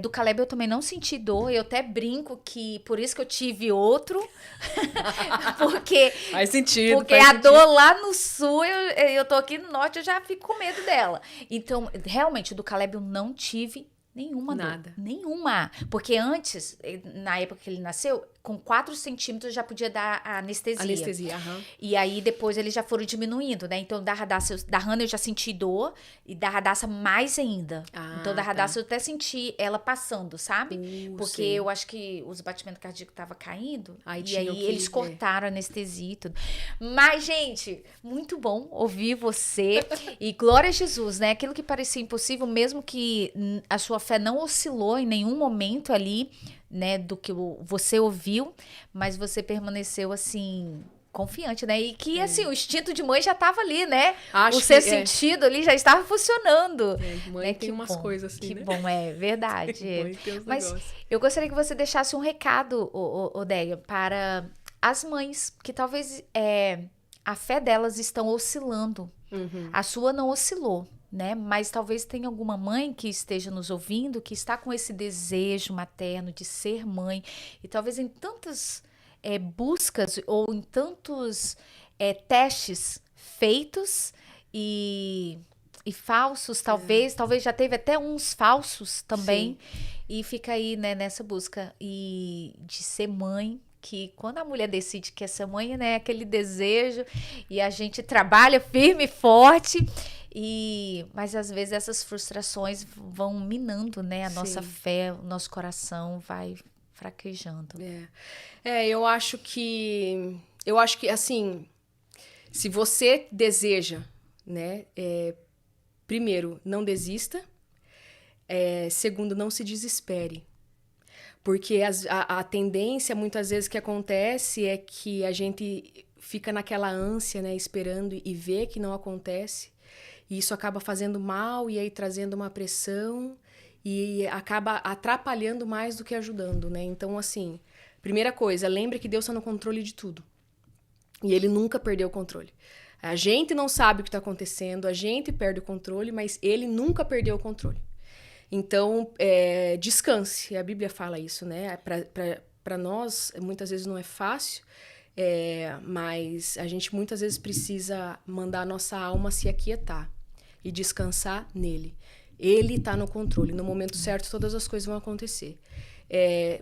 do Caleb eu também não senti dor. Eu até brinco que por isso que eu tive outro. Porque... Faz sentido. Porque a dor lá no sul, eu tô aqui no norte, eu já fico com medo dela. Então, realmente, do Caleb eu não tive nenhuma Nada. dor. Nenhuma. Porque antes, na época que ele nasceu, com 4 centímetros já podia dar a anestesia. Anestesia, aham. E aí, depois, eles já foram diminuindo, né? Então, da Hannah eu já senti dor. E da Radassa mais ainda. Então, da Radassa eu até senti ela passando, sabe? Porque sei. eu acho que os batimentos cardíacos estavam caindo. Aí e aí, tinham que eles ver. cortaram a anestesia e tudo. Mas, gente, muito bom ouvir você. E glória a Jesus, né? Aquilo que parecia impossível, mesmo que a sua fé não oscilou em nenhum momento ali, né, do que você ouviu, mas você permaneceu assim, confiante, né? E que assim, o instinto de mãe já estava ali, né? Acho o seu que sentido ali já estava funcionando. Mãe né? tem Que umas bom, coisas assim, que né? bom, é verdade. Mãe tem uns Mas negócios. eu gostaria que você deixasse um recado, Odeia, para as mães, que talvez a fé delas estão oscilando. A sua não oscilou. Né? Mas talvez tenha alguma mãe que esteja nos ouvindo que está com esse desejo materno de ser mãe e talvez em tantas buscas ou em tantos testes feitos e falsos, talvez já teve até uns falsos também. Sim. E fica aí, né, nessa busca e de ser mãe que quando a mulher decide que é ser mãe, né, é aquele desejo, e a gente trabalha firme e forte, mas às vezes essas frustrações vão minando, né, a nossa fé, o nosso coração vai fraquejando. Eu acho que assim, se você deseja, né, primeiro, não desista, segundo, não se desespere. Porque a tendência, muitas vezes, que acontece é que a gente fica naquela ânsia, né, esperando e vê que não acontece. E isso acaba fazendo mal e aí trazendo uma pressão e acaba atrapalhando mais do que ajudando, né? Então, assim, primeira coisa, lembre que Deus está no controle de tudo. E Ele nunca perdeu o controle. A gente não sabe o que está acontecendo, a gente perde o controle, mas Ele nunca perdeu o controle. Então, descanse. A Bíblia fala isso, né? Para nós, muitas vezes não é fácil, mas a gente muitas vezes precisa mandar a nossa alma se aquietar e descansar nele. Ele está no controle. No momento certo, todas as coisas vão acontecer.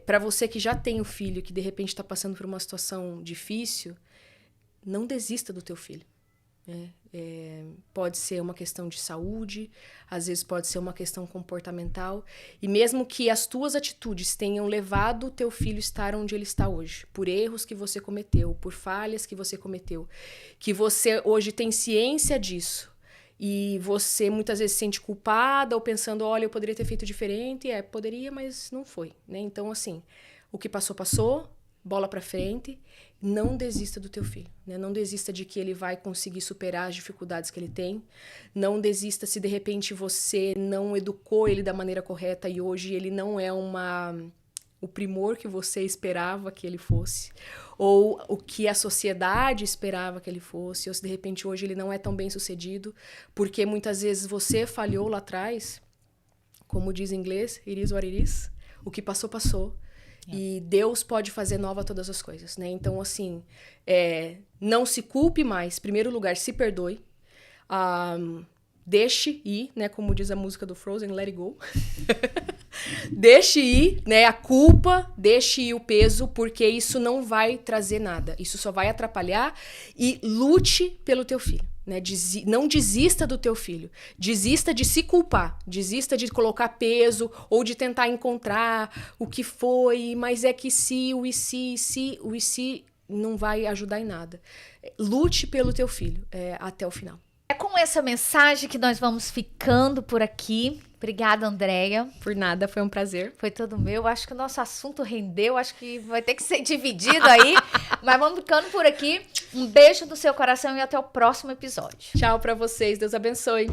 Para você que já tem um filho, que de repente está passando por uma situação difícil, não desista do teu filho. Pode ser uma questão de saúde, às vezes pode ser uma questão comportamental, e mesmo que as tuas atitudes tenham levado o teu filho a estar onde ele está hoje, por erros que você cometeu, por falhas que você cometeu, que você hoje tem ciência disso, e você muitas vezes se sente culpada ou pensando, olha, eu poderia ter feito diferente, poderia, mas não foi, né? Então, assim, o que passou, passou, bola pra frente. Não desista do teu filho, né? Não desista de que ele vai conseguir superar as dificuldades que ele tem. Não desista se de repente você não educou ele da maneira correta e hoje ele não é o primor que você esperava que ele fosse, ou o que a sociedade esperava que ele fosse, ou se de repente hoje ele não é tão bem sucedido, porque muitas vezes você falhou lá atrás, como diz em inglês, it is what it is, o que passou, passou. E Deus pode fazer nova todas as coisas, né? Então, assim, não se culpe mais. Em primeiro lugar, se perdoe. Deixe ir, né? Como diz a música do Frozen, let it go. Deixe ir, né? A culpa, deixe ir o peso, porque isso não vai trazer nada. Isso só vai atrapalhar. E lute pelo teu filho. Né? Não desista do teu filho. Desista de se culpar. Desista de colocar peso ou de tentar encontrar o que foi, mas é que o e se não vai ajudar em nada. Lute pelo teu filho até o final. É com essa mensagem que nós vamos ficando por aqui. Obrigada, Andréia. Por nada, foi um prazer. Foi todo meu. Acho que o nosso assunto rendeu. Acho que vai ter que ser dividido aí. Mas vamos ficando por aqui. Um beijo no seu coração e até o próximo episódio. Tchau pra vocês. Deus abençoe.